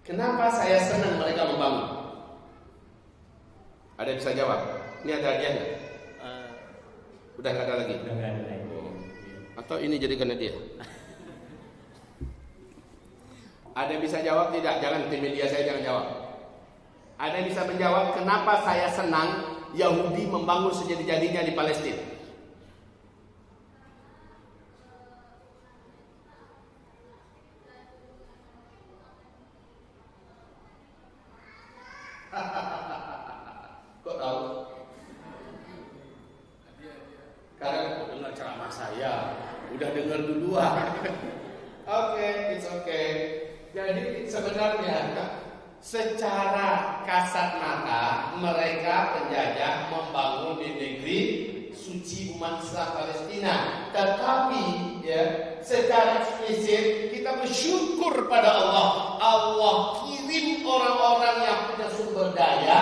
Kenapa saya senang mereka membangun? Ada yang bisa jawab? Ini ada hadiah nggak? Udah nggak ada lagi? Udah nggak ada lagi. Atau ini jadi karena dia? Ada yang bisa jawab tidak? Jangan tim media saya jangan jawab. Ada yang bisa menjawab kenapa saya senang Yahudi membangun sejadi-jadinya di Palestina? Kok tahu? Karena dengar ceramah saya, udah dengar duluan. Oke, it's okay. Jadi sebenarnya secara kasat mata mereka penjajah membangun di negeri suci umat Islam Palestina, tetapi ya secara eksplisit kita bersyukur pada Allah. Allah kirim orang-orang yang punya sumber daya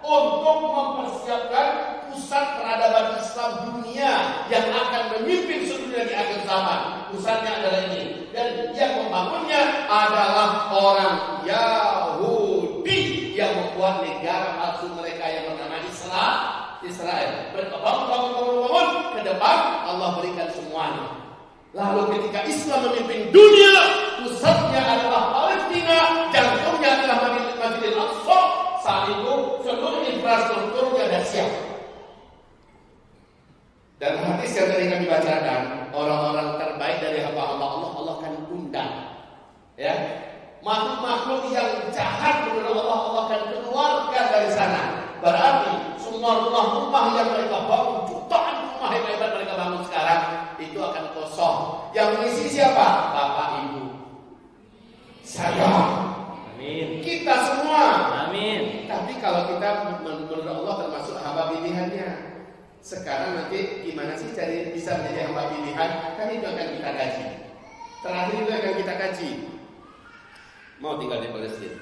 untuk mempersiapkan pusat peradaban Islam dunia yang akan memimpin sedunia di akhir zaman. Pusatnya adalah ini, dan yang membangunnya adalah orang Yahudi yang membuat negara palsu mereka yang bernama Israel. Mereka bangun ke depan, Allah berikan semuanya. Lalu ketika Islam memimpin dunia, pusatnya adalah Palestina, jantungnya adalah Masjidil Aqsa. Saat itu seluruh infrastrukturnya sudah siap. Dan hadis yang tadi kami bacakan, orang-orang terbaik dari hamba-hamba Allah, Allah akan undang. Ya, makhluk-makhluk yang jahat menurut Allah, Allah akan keluarkan dari sana. Berarti semua rumah-rumah yang mereka bangun, jutaan rumah yang hebat mereka bangun sekarang, itu akan kosong. Yang mengisi siapa? Bapak Ibu, saya, amin. Kita semua, amin. Tapi kalau kita menurut Allah termasuk hamba pilihannya. Sekarang nanti gimana sih cari bisa menjadi hamba pilihan? Kan itu akan kita kaji. Terakhir itu akan kita kaji. Mau tinggal di Palestina.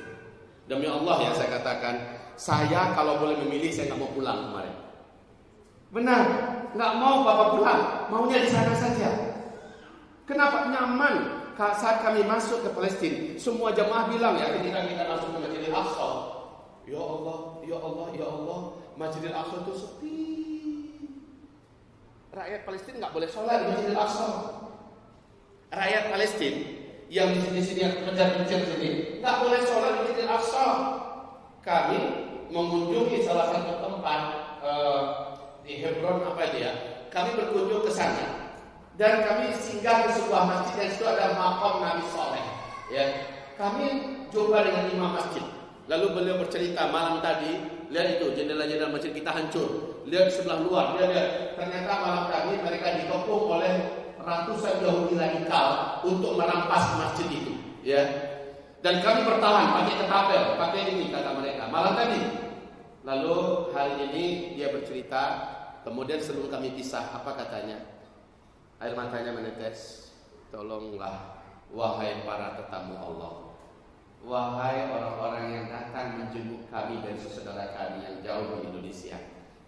Demi Allah ya saya katakan, saya kalau boleh memilih saya nggak mau pulang kemarin. Benar, nggak mau Bapak pulang, maunya di sana saja. Kenapa? Nyaman. Saat kami masuk ke Palestina, semua jemaah bilang ya ketika kita masuk ke Masjidil Aqsa, ya Allah, Masjidil Aqsa itu sepi. Rakyat Palestina nggak boleh sholat di Masjidil Aqsa. Rakyat Palestina yang di sini pencet sini nggak boleh sholat di Masjidil Aqsa. Kami mengunjungi salah satu tempat di Hebron kami berkunjung ke sana dan kami singgah ke sebuah masjid yang itu ada makam Nabi Saleh. Ya, kami jumpa dengan imam masjid. Lalu beliau bercerita malam tadi, lihat itu jendela-jendela masjid kita hancur. Lihat sebelah luar, lihat ternyata malam tadi mereka dikepung oleh ratusan Yahudi radikal untuk merampas masjid itu. Ya, dan kami bertahan pakai ketapel, pakai ini kata mereka malam tadi. Lalu hari ini dia bercerita, kemudian sebelum kami pisah, apa katanya? Air matanya menetes. Tolonglah wahai para tetamu Allah, wahai orang-orang yang datang menjenguk kami dan saudara kami yang jauh di Indonesia,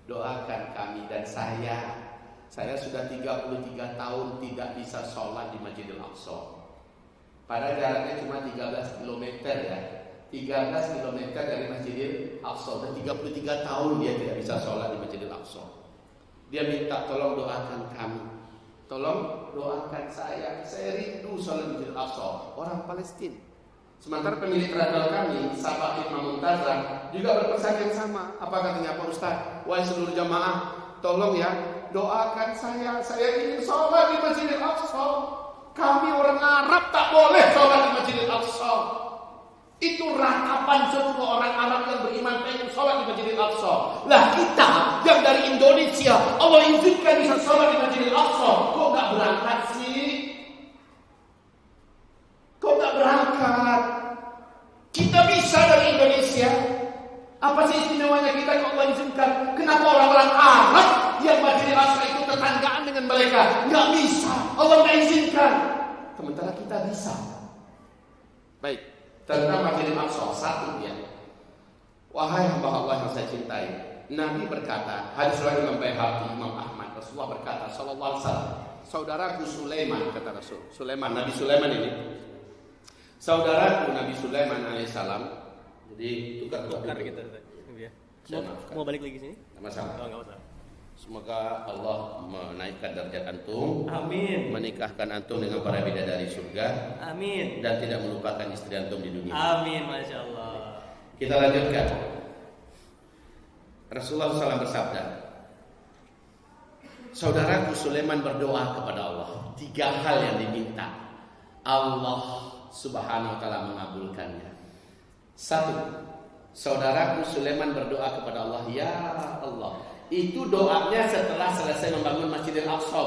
doakan kami dan saya sudah 33 tahun tidak bisa sholat di Masjidil Aqsa. Padahal jaraknya cuma 13 km ya. 13 km dari Masjidil Aqsa. Sudah 33 tahun dia tidak bisa sholat di Masjidil Aqsa. Dia minta tolong doakan kami. Tolong doakan saya rindu sholat di Masjidil Aqsa. Orang Palestina. Sementara pemilik radal kami, Sabah Hikmah Muntazah, juga berpesan yang sama. Apa katanya Pak Ustaz? Wahai seluruh jamaah, tolong ya, doakan saya ingin sholat di Masjidil Aqsa. Kami orang Arab tak boleh sholat di Masjidil Aqsa. Itu ratapan seluruh orang Arab yang beriman pengen sholat di Masjidil Aqsa. Lah kita yang dari Indonesia, Allah izinkan bisa sholat di Masjidil Aqsa, kok gak berangkat sih? Kok gak berangkat? Kita bisa dari Indonesia. Apa sih istimewanya kita kok Allah izinkan? Kenapa orang-orang Arab yang Masjidil Aqsa itu tetanggaan dengan mereka gak bisa? Allah gak izinkan. Sementara kita bisa. Baik. Tentang Masjidil Aqsa, satu ya. Wahai hamba Allah yang saya cintai, Nabi berkata, hadis riwayat Imam Baihaqi, Imam Ahmad, Rasulullah berkata, sallallahu alaihi wasallam, saudaraku Sulaiman, kata Rasul, Nabi Sulaiman ini, saudaraku Nabi Sulaiman alaihissalam. Jadi tukar kita. Mau balik lagi sini? Tidak masalah. Enggak masalah. Semoga Allah menaikkan derajat antum. Amin. Menikahkan antum dengan para bidadari surga. Amin. Dan tidak melupakan istri antum di dunia. Amin. Masya Allah. Kita lanjutkan. Rasulullah SAW bersabda, saudaraku Sulaiman berdoa kepada Allah. 3 hal yang diminta, Allah Subhanahu wa taala mengabulkannya. 1. Saudaraku Sulaiman berdoa kepada Allah, ya Allah. Itu doanya setelah selesai membangun Masjidil Aqsa.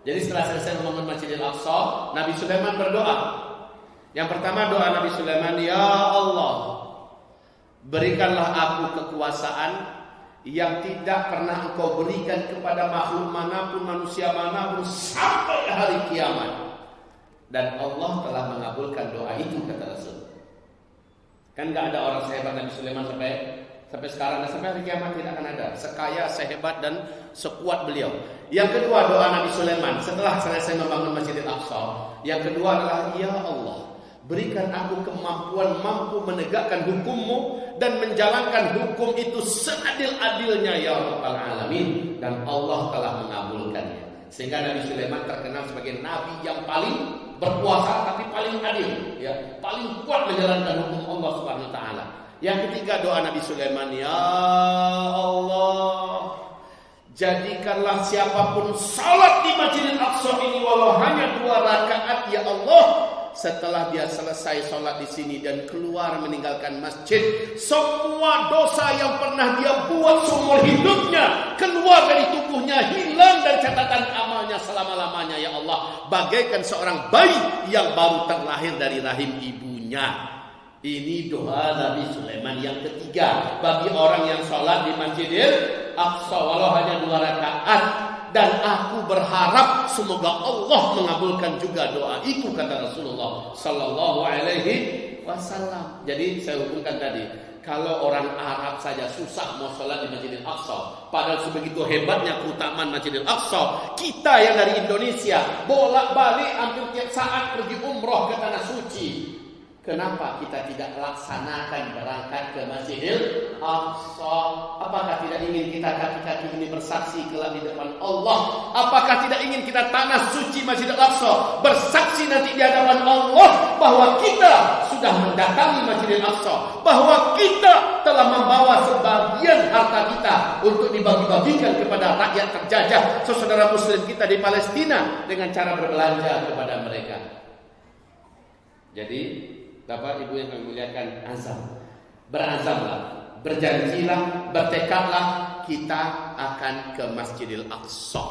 Jadi setelah selesai membangun Masjidil Aqsa, Nabi Sulaiman berdoa. Yang pertama doa Nabi Sulaiman, ya Allah, berikanlah aku kekuasaan yang tidak pernah Engkau berikan kepada makhluk manapun, manusia manapun sampai hari kiamat. Dan Allah telah mengabulkan doa itu, kata Rasul. Kan gak ada orang sehebat Nabi Sulaiman sampai sekarang dan sampai hari kiamat tidak akan ada sekaya, sehebat dan sekuat beliau. Yang kedua doa Nabi Sulaiman setelah selesai membangun Masjidil Aqsa, yang kedua adalah, ya Allah, berikan aku kemampuan mampu menegakkan hukum-Mu dan menjalankan hukum itu seadil-adilnya ya Rabbal Alamin. Dan Allah telah mengabulkannya. Sehingga Nabi Sulaiman terkenal sebagai nabi yang paling berkuasa tapi paling adil, ya, paling kuat menjalankan hukum Allah Subhanahu wa taala. Yang ketiga doa Nabi Sulaiman, ya Allah, jadikanlah siapapun salat di Masjidil Aqsa ini walau hanya 2 rakaat ya Allah. Setelah dia selesai salat di sini dan keluar meninggalkan masjid, semua dosa yang pernah dia buat seumur hidupnya keluar dari tubuhnya, hilang dari catatan amalnya selama-lamanya ya Allah. Bagaikan seorang bayi yang baru terlahir dari rahim ibunya. Ini doa Nabi Sulaiman yang ketiga bagi orang yang sholat di Masjidil Aqsa walau hanya 2 rakaat. Dan aku berharap semoga Allah mengabulkan juga doa itu, kata Rasulullah Sallallahu Alaihi Wasallam. Jadi saya hubungkan tadi, kalau orang Arab saja susah mau sholat di Masjidil Aqsa, padahal sebegitu hebatnya keutamaan Masjidil Aqsa. Kita yang dari Indonesia bolak-balik hampir tiap saat pergi umroh ke tanah suci. Kenapa kita tidak laksanakan berangkat ke Masjidil Aqsa? Apakah tidak ingin kita kaki-kaki ini bersaksi kelak di depan Allah? Apakah tidak ingin kita tanah suci Masjidil Aqsa bersaksi nanti di hadapan Allah bahwa kita sudah mendatangi Masjidil Aqsa, bahwa kita telah membawa sebagian harta kita untuk dibagi-bagikan kepada rakyat terjajah, saudara muslim kita di Palestina, dengan cara berbelanja kepada mereka. Jadi Bapak Ibu yang kami muliakan, berazamlah, berjanjilah, bertekadlah kita akan ke Masjidil Aqsa.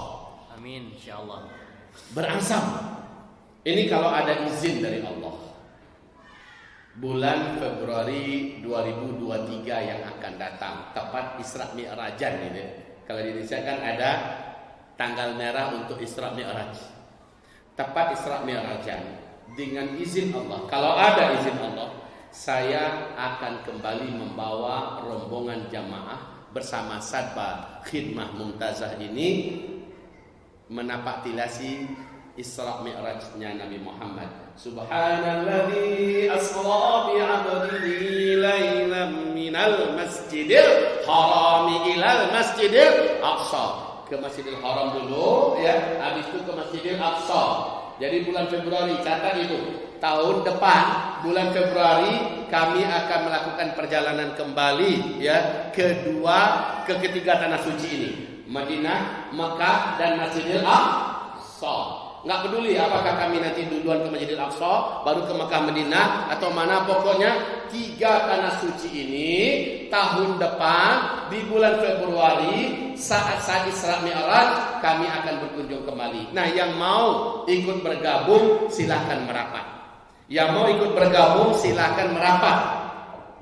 Amin, insyaallah. Berazam. Ini kalau ada izin dari Allah. Bulan Februari 2023 yang akan datang, tepat Isra Mi'rajan ini. Kalau di Indonesia kan ada tanggal merah untuk Isra Mi'raj. Tepat Isra Mi'rajan. Dengan izin Allah, kalau ada izin Allah, saya akan kembali membawa rombongan jamaah bersama Sadba Khidmah Muntazah ini menapak tilasi Isra Mi'rajnya Nabi Muhammad. Subhanalladzi asra bi 'abdihi lailan minal masjidil harami ilal masjidil aqsa. ke Masjidil Haram dulu ya, habis itu ke Masjidil Aqsa. Jadi bulan Februari, catat itu. Tahun depan bulan Februari kami akan melakukan perjalanan kembali ya ke ketiga tanah suci ini, Madinah, Mekah dan Masjidil Aqsa. Nggak peduli apakah kami nanti duluan ke Masjidil Aqsa, baru ke Mekah, Madinah, atau mana, pokoknya 3 tanah suci ini tahun depan di bulan Februari saat Isra Mi'raj kami akan berkunjung kembali. Nah, yang mau ikut bergabung silahkan merapat. Yang mau ikut bergabung silahkan merapat.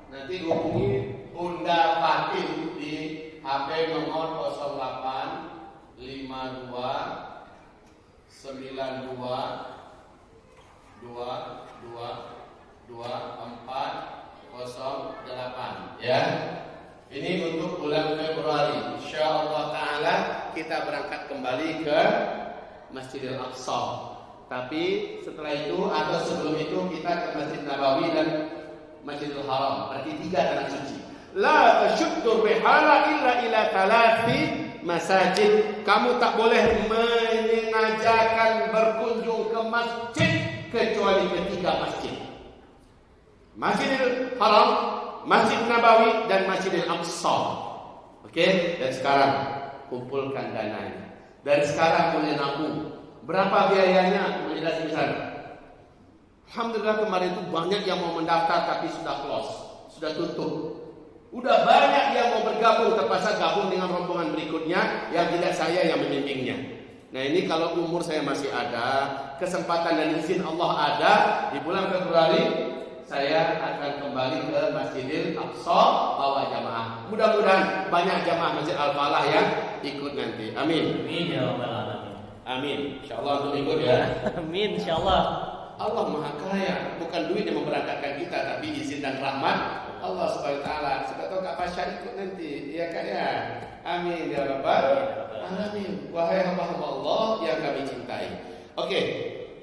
Nanti hubungi Bunda Fatin di HP nomor 08 52 92 2408 ya. Ini untuk bulan Februari. Insyaallah taala kita berangkat kembali ke Masjidil Aqsa. Tapi setelah itu atau sebelum itu kita ke Masjid Nabawi dan Masjidil Haram. Berarti 3 tanah suci. La tashuddu rihala illa ila 3 masajid. Kamu tak boleh menyengajakan berkunjung ke masjid kecuali ke 3 masjid. Masjidil Haram, Masjid Nabawi dan Masjidil Aqsa. Oke, dan sekarang kumpulkan dananya. Dari sekarang mulai nabung. Berapa biayanya? Menjelaskan di sana. Alhamdulillah kemarin itu banyak yang mau mendaftar tapi sudah close, sudah tutup. Udah banyak yang mau bergabung, terpaksa gabung dengan rombongan berikutnya yang tidak saya yang membimbingnya. Nah, ini kalau umur saya masih ada, kesempatan dan izin Allah ada, di bulan Februari saya akan kembali ke Masjidil Aqsa bawa jamaah. Mudah-mudahan banyak jamaah Masjid Al-Falah yang ikut nanti. Amin. Amin ya rabbal alamin. Amin. Insyaallah untuk ikut ya. Amin insyaallah. Allah Maha Kaya, bukan duit yang memberangkatkan kita, tapi izin dan rahmat Allah Subhanahu wa taala. Siapa tahu Kak Pasha ikut nanti, ya Kak ya. Amin ya rabbal alamin. Wahai hamba-hamba Allah yang kami cintai. Oke.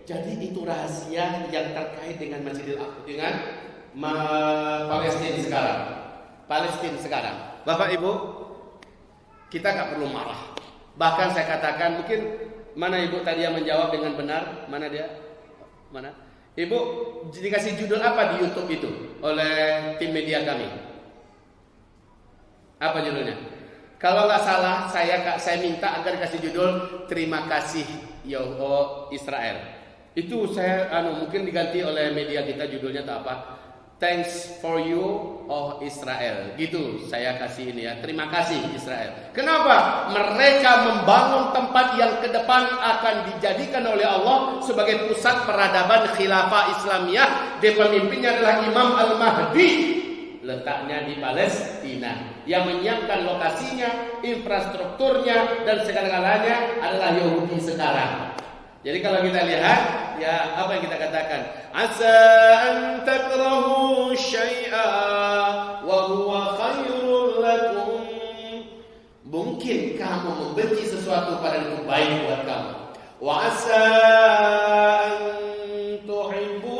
Jadi itu rahasia yang terkait dengan Masjidil Aqsa, dengan Palestina sekarang. Palestina sekarang. Bapak Ibu, kita nggak perlu marah. Bahkan saya katakan, mungkin mana Ibu tadi yang menjawab dengan benar? Mana dia? Mana? Ibu dikasih judul apa di YouTube itu oleh tim media kami? Apa judulnya? Kalau nggak salah, saya minta agar dikasih judul Terima Kasih Israel. Itu saya mungkin diganti oleh media kita judulnya atau apa? Thanks for you, oh Israel. Gitu saya kasih ini ya. Terima kasih Israel. Kenapa? Mereka membangun tempat yang ke depan akan dijadikan oleh Allah sebagai pusat peradaban khilafah Islamiyah. Di pemimpinnya adalah Imam Al-Mahdi. Letaknya di Palestina. Yang menyiapkan lokasinya, infrastrukturnya dan segala-galanya adalah Yahudi sekarang. Jadi kalau kita lihat, ya apa yang kita katakan? Asa an takrahu syai'a wa huwa khairul lakum. Mungkin kamu membenci sesuatu padahal itu baik buat kamu. Wa asa an tuhibbu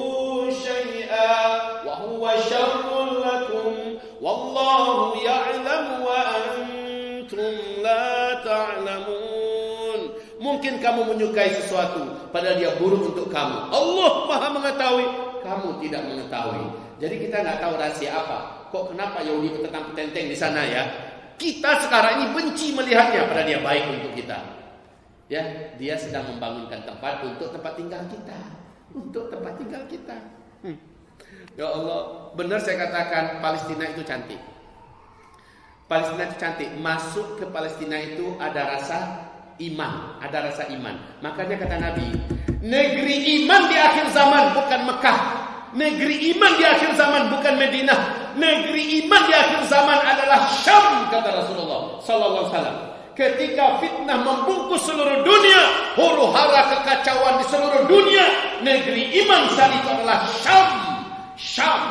syai'a wa huwa syarrul lakum. Wallahu ya'lamu wa antum la ta'lamun. Mungkin kamu menyukai sesuatu padahal dia buruk untuk kamu. Allah Maha mengetahui, kamu tidak mengetahui. Jadi kita nggak tahu rahasia apa. Kok kenapa Yahudi petentang petenteng di sana ya? Kita sekarang ini benci melihatnya padahal dia baik untuk kita. Ya, dia sedang membangunkan tempat untuk tempat tinggal kita. Untuk tempat tinggal kita. Ya Allah, benar saya katakan Palestina itu cantik. Palestina itu cantik. Masuk ke Palestina itu ada rasa iman, ada rasa iman. Makanya kata Nabi, negeri iman di akhir zaman bukan Mekah. Negeri iman di akhir zaman bukan Madinah. Negeri iman di akhir zaman adalah Syam, kata Rasulullah sallallahu alaihi wasallam. Ketika fitnah membungkus seluruh dunia, huru-hara kekacauan di seluruh dunia, negeri iman saat itu adalah Syam. Syam.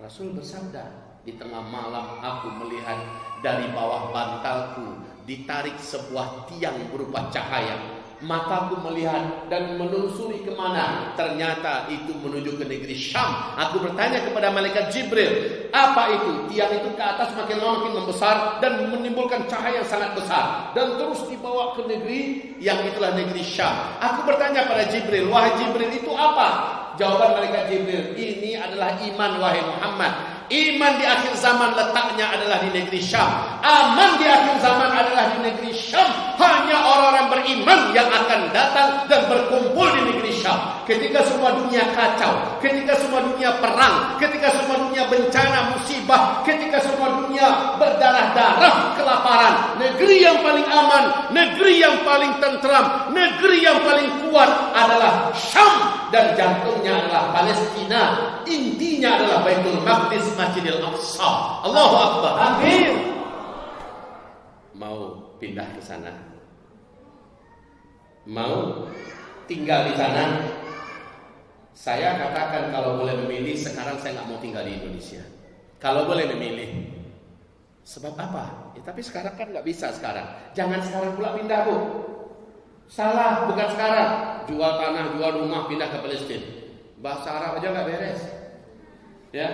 Rasul bersabda, di tengah malam aku melihat dari bawah bantalku ditarik sebuah tiang berupa cahaya Mataku melihat dan menelusuri kemana? Ternyata itu menuju ke negeri Syam. Aku bertanya kepada malaikat Jibril, apa itu? Tiang itu ke atas makin lama makin membesar dan menimbulkan cahaya yang sangat besar, dan terus dibawa ke negeri yang itulah negeri Syam. Aku bertanya pada Jibril, wahai Jibril, itu apa? Jawaban malaikat Jibril, ini adalah iman wahai Muhammad. Iman di akhir zaman letaknya adalah di negeri Syam. Aman di akhir zaman adalah di negeri Syam. Hanya orang-orang beriman yang akan datang dan berkumpul di negeri Syam. Ketika semua dunia kacau, ketika semua dunia perang, ketika semua dunia bencana, musibah, ketika semua dunia berdarah-darah, kelaparan, negeri yang paling aman, negeri yang paling tentram, negeri yang paling kuat adalah Syam. Dan jantungnya adalah Palestina, intinya adalah Baitul Maqdis, Masjidil Aqsa. Allahu Akbar. Amin. Mau pindah ke sana? Mau tinggal di sana? Saya katakan kalau boleh memilih, sekarang saya nggak mau tinggal di Indonesia. Kalau boleh memilih. Sebab apa? Ya, tapi sekarang kan nggak bisa sekarang. Jangan sekarang pula pindah, Bu. Salah, bukan sekarang. Jual tanah, jual rumah, pindah ke Palestina. Bahasa Arab aja nggak beres. Ya,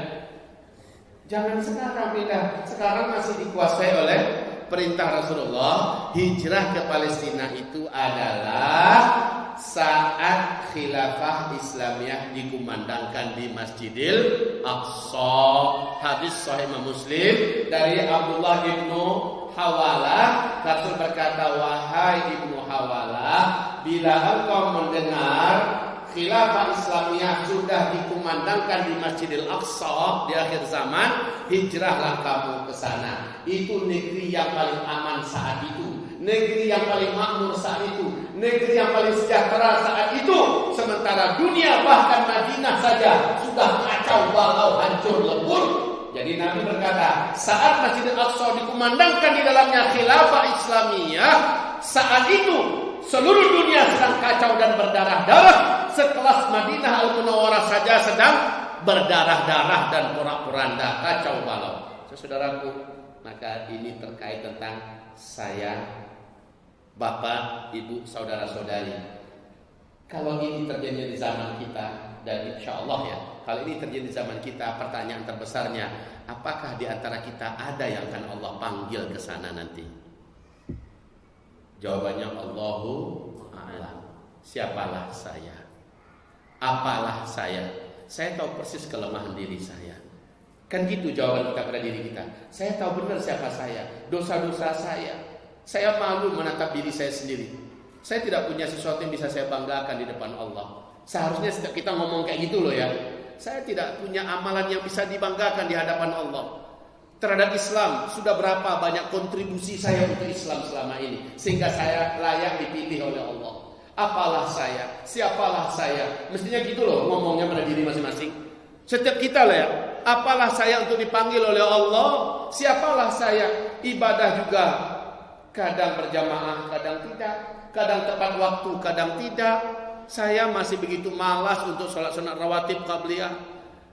jangan sekarang pindah. Sekarang masih dikuasai oleh perintah Rasulullah. Hijrah ke Palestina itu adalah saat khilafah Islamiyah dikumandangkan di Masjidil Aqsa. Hadis Sahih Muslim dari Abdullah ibnu Hawalah. Rasul berkata, wahai ibnu Hawalah, bila engkau mendengar khilafah Islamiyah sudah dikumandangkan di Masjidil Aqsa di akhir zaman, hijrahlah kamu ke sana. Itu negeri yang paling aman saat itu, negeri yang paling makmur saat itu, negeri yang paling sejahtera saat itu. Sementara dunia, bahkan Madinah saja sudah kacau balau, hancur lebur. Jadi Nabi berkata, saat Masjidil Aqsa dikumandangkan di dalamnya khilafah Islamiyah, saat itu seluruh dunia sedang kacau dan berdarah-darah. Sekelas Madinah Al-Munawwarah saja sedang berdarah-darah dan porak-poranda, kacau balau. Saudaraku, maka ini terkait tentang saya, bapak, ibu, saudara-saudari. Kalau ini terjadi di zaman kita, dan insya Allah ya, kalau ini terjadi di zaman kita, pertanyaan terbesarnya, apakah di antara kita ada yang akan Allah panggil ke sana nanti? Jawabannya Allahu a'lam. Siapalah saya? Apalah saya? Saya tahu persis kelemahan diri saya. Kan gitu jawaban kita pada diri kita. Saya tahu benar siapa saya, dosa-dosa saya. Saya malu menatap diri saya sendiri. Saya tidak punya sesuatu yang bisa saya banggakan di depan Allah. Seharusnya setiap kita ngomong kayak gitu loh ya. Saya tidak punya amalan yang bisa dibanggakan di hadapan Allah. Terhadap Islam, sudah berapa banyak kontribusi saya untuk Islam selama ini, sehingga saya layak dipilih oleh Allah. Apalah saya? Siapalah saya? Mestinya gitu loh ngomongnya pada diri masing-masing. Setiap kita lah ya. Apalah saya untuk dipanggil oleh Allah? Siapalah saya? Ibadah juga kadang berjamaah, kadang tidak. Kadang tepat waktu, kadang tidak. Saya masih begitu malas untuk sholat sunat rawatib qabliyah.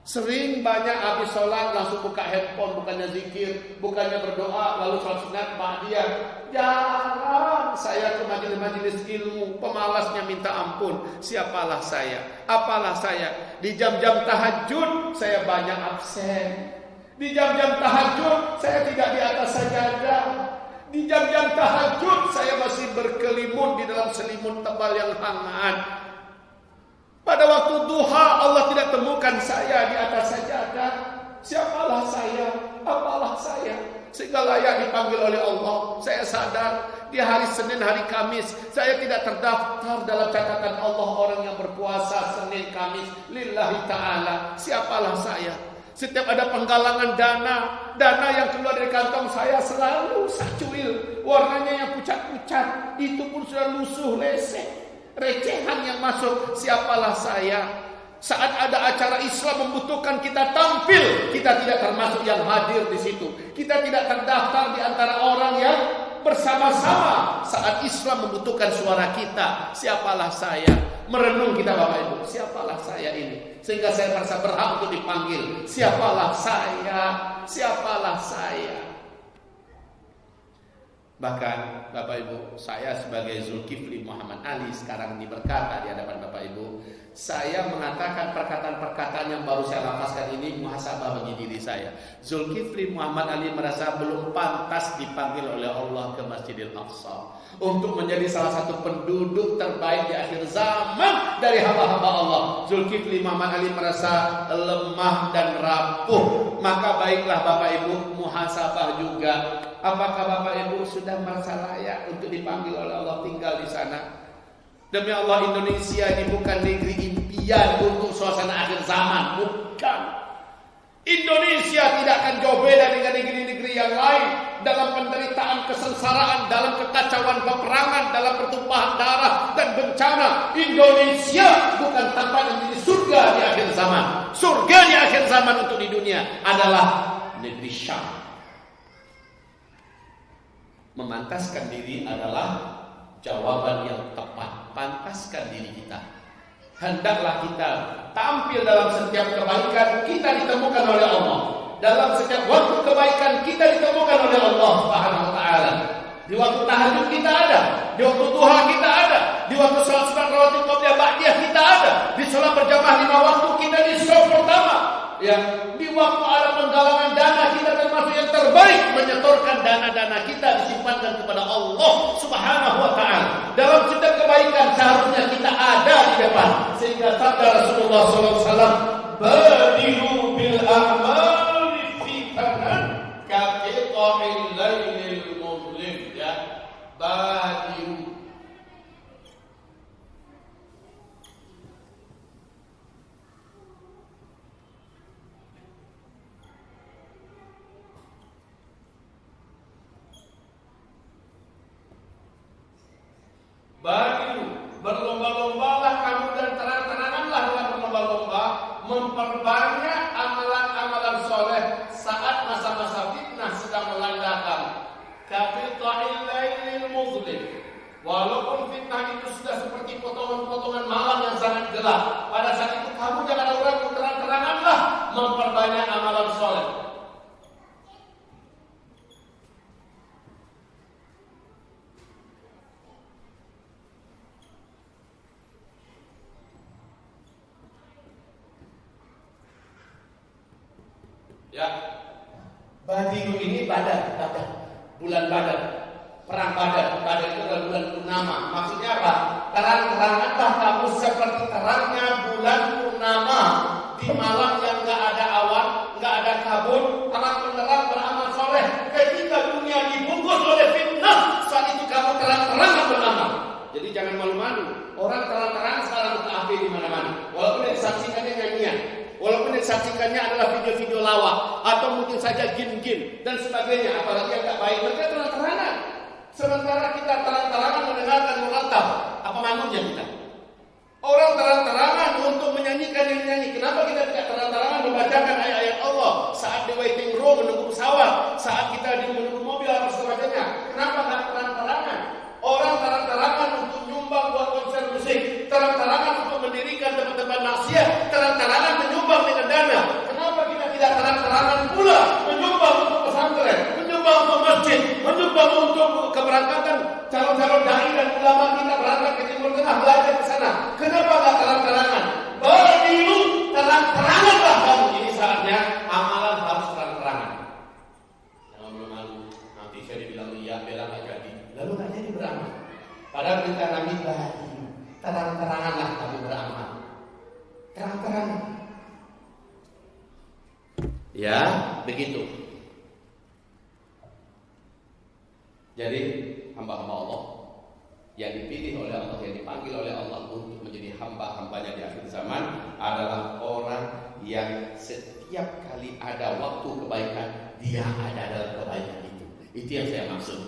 Sering banyak habis sholat langsung buka handphone, bukannya zikir, bukannya berdoa, lalu sholat sunat ba'diyah. Jarang saya ke majelis-majelis ilmu, pemalasnya minta ampun. Siapalah saya? Apalah saya? Di jam-jam tahajud saya banyak absen. Di jam-jam tahajud saya tidak di atas sajadah. Di jam-jam tahajud saya masih berkelimun di dalam selimut tebal yang hangat. Pada waktu duha Allah tidak temukan saya di atas sajadah. Siapalah saya? Apalah saya? Sehingga layak dipanggil oleh Allah. Saya sadar di hari Senin, hari Kamis saya tidak terdaftar dalam catatan Allah orang yang berpuasa Senin, Kamis lillahi ta'ala. Siapalah saya? Setiap ada penggalangan dana yang keluar dari kantong saya selalu sacuil, warnanya yang pucat-pucat, itu pun sudah lusuh, leseh, recehan yang masuk. Siapalah saya? Saat ada acara Islam membutuhkan kita tampil, kita tidak termasuk yang hadir di situ. Kita tidak terdaftar di antara orang yang bersama-sama saat Islam membutuhkan suara kita. Siapalah saya? Merenung kita Bapak Ibu, siapalah saya ini? Sehingga saya merasa berhak untuk dipanggil. Siapalah saya? Siapalah saya? Bahkan Bapak Ibu, saya sebagai Zulkifli Muhammad Ali sekarang ini berkata di hadapan Bapak Ibu, saya mengatakan perkataan-perkataan yang baru saya lafazkan ini muhasabah bagi diri saya. Zulkifli Muhammad Ali merasa belum pantas dipanggil oleh Allah ke Masjidil Aqsa untuk menjadi salah satu penduduk terbaik di akhir zaman dari hamba-hamba Allah. Zulkifli Muhammad Ali merasa lemah dan rapuh. Maka baiklah Bapak Ibu, muhasabah juga. Apakah Bapak Ibu sudah merasa layak untuk dipanggil oleh Allah tinggal di sana? Demi Allah, Indonesia ini bukan negeri impian untuk suasana akhir zaman. Bukan. Indonesia tidak akan jauh beda dengan negeri-negeri yang lain dalam penderitaan, kesengsaraan, dalam kekacauan peperangan, dalam pertumpahan darah dan bencana. Indonesia bukan tempat yang menjadi surga di akhir zaman. Surga di akhir zaman untuk di dunia adalah negeri Syam. Memantaskan diri adalah jawaban yang tepat. Pantaskan diri kita. Hendaklah kita tampil dalam setiap kebaikan kita ditemukan oleh Allah. Dalam setiap waktu kebaikan kita ditemukan oleh Allah Subhanahu wa taala. Di waktu tahajud kita ada, di waktu duha kita ada, di waktu salat sunat rawatib qabliyah ba'diyah kita ada, di salat berjamaah 5 waktu kita di shaf pertama. Ya, di waktu ada penggalangan dana kita termasuk yang terbaik, menyetorkan dana-dana kita disimpankan kepada Allah Subhanahu wa taala. Dalam setiap kebaikan seharusnya kita ada di depan. Sehingga sabda Rasulullah sallallahu alaihi wasallam, "Badiru bil a'mali fitanan ka qita'il lailil muzlim." Ya, badiru. Badiru, berlomba-lombalah kamu dan terang-teranganlah dengan berlomba-lomba memperbanyak amalan-amalan soleh saat masa-masa fitnah sedang melanda. Kafita'il lailil muzlim. Walaupun fitnah itu sudah seperti potongan-potongan malam yang sangat gelap, pada saat itu kamu jangan ragu, terang-teranganlah memperbanyak amalan soleh. Ya, Badiru ini Badar, bulan Badar, perang Badar. Badar itu adalah bulan purnama. Maksudnya apa? Terang-teranganlah kamu seperti terangnya bulan purnama di malam yang nggak ada awan, nggak ada kabut, terang benderang beramal soleh. Ketika dunia dibungkus oleh fitnah, saat itu kamu terang-terangan beramal. Jadi jangan malu-malu. Orang terang-terangan sekarang ke di mana-mana. Walaupun yang disaksikannya nyanyian. Walaupun yang disaksikannya adalah video-video lawak atau mungkin saja gin-gin dan sebagainya, apalagi yang tak baik, mereka terang-terangan. Sementara kita terang-terangan mendengarkan murattab, apa malunya kita? Orang terang-terangan untuk menyanyikan yang nyanyi. Kenapa kita tidak terang-terangan membacakan ayat-ayat Allah saat di waiting room menunggu pesawat, saat kita di menunggu mobil atau sebagainya? Kenapa tidak terang-terangan? Orang terang-terangan untuk nyumbang buat konser musik, terang-terangan untuk mendirikan tempat-tempat maksiat, terang-terangan menyumbang dengan dana. Kenapa kita tidak terang-terangan pula menyumbang untuk pesantren, menyumbang untuk masjid, menyumbang untuk keberangkatan calon-calon dai dan ulama kita berangkat ke Timur Tengah belajar ke sana? Kenapa tidak terang-terangan? Badiru, terang-teranganlah kamu. Ini saatnya amalan harus terang-terangan. Jangan malu-malu. Nanti saya dibilang iya, bela nggak jadi. Lalu nggak jadi beramal. Padahal kita Nabi Badiru, terang-teranganlah kamu beramal. Terang-terangan. Ya, begitu. Jadi hamba-hamba Allah yang dipilih oleh Allah, yang dipanggil oleh Allah untuk menjadi hamba-hambanya di akhir zaman adalah orang yang setiap kali ada waktu kebaikan, dia ada dalam kebaikan itu. Itu yang saya maksud.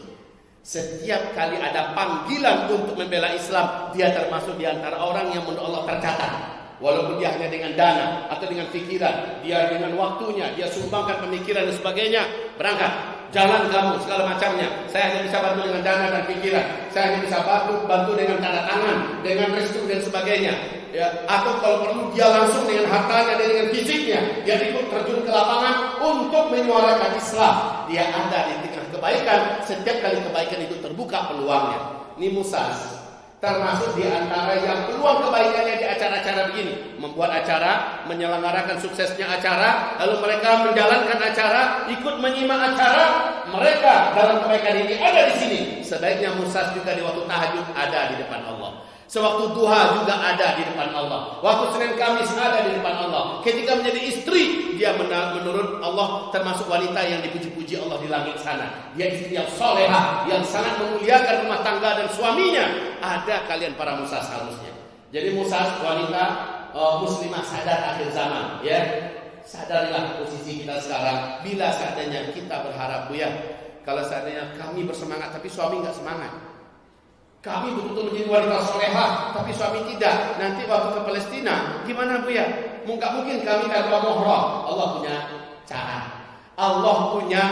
Setiap kali ada panggilan untuk membela Islam, dia termasuk di antara orang yang menurut Allah tercatat. Walaupun dia hanya dengan dana atau dengan pikiran, dia dengan waktunya, dia sumbangkan pemikiran dan sebagainya, berangkat, jalan kamu segala macamnya. Saya hanya bisa bantu dengan dana dan pikiran. Saya hanya bisa bantu dengan tanda tangan, dengan restu dan sebagainya. Ya, atau kalau perlu dia langsung dengan hartanya dan dengan fisiknya, dia ikut terjun ke lapangan untuk menyuarakan Islam. Dia ada di tengah kebaikan, setiap kali kebaikan itu terbuka peluangnya. Ini Musas termasuk di antara yang peluang kebaikannya di acara-acara begini, membuat acara, menyelenggarakan suksesnya acara, lalu mereka menjalankan acara, ikut menyimak acara, mereka dalam kebaikan ini ada di sini. Sebaiknya Musas juga di waktu tahajud ada di depan Allah. Sewaktu duha juga ada di depan Allah. Waktu Senin Kamis ada di depan Allah. Ketika menjadi istri, dia menurut Allah termasuk wanita yang dipuji-puji Allah di langit sana. Dia istri yang solehah, yang sangat memuliakan rumah tangga dan suaminya. Ada kalian para Musas harusnya. Jadi Musas wanita muslimah sadar akhir zaman, ya. Sadarilah posisi kita sekarang. Bila seandainya kita berharap, Bu ya, kalau seandainya kami bersemangat tapi suami nggak semangat, kami betul-betul menjadi wanita solehah tapi suami tidak, nanti waktu ke Palestina gimana, Bu ya? Nggak mungkin kami tanpa muhram. Allah punya cara, Allah punya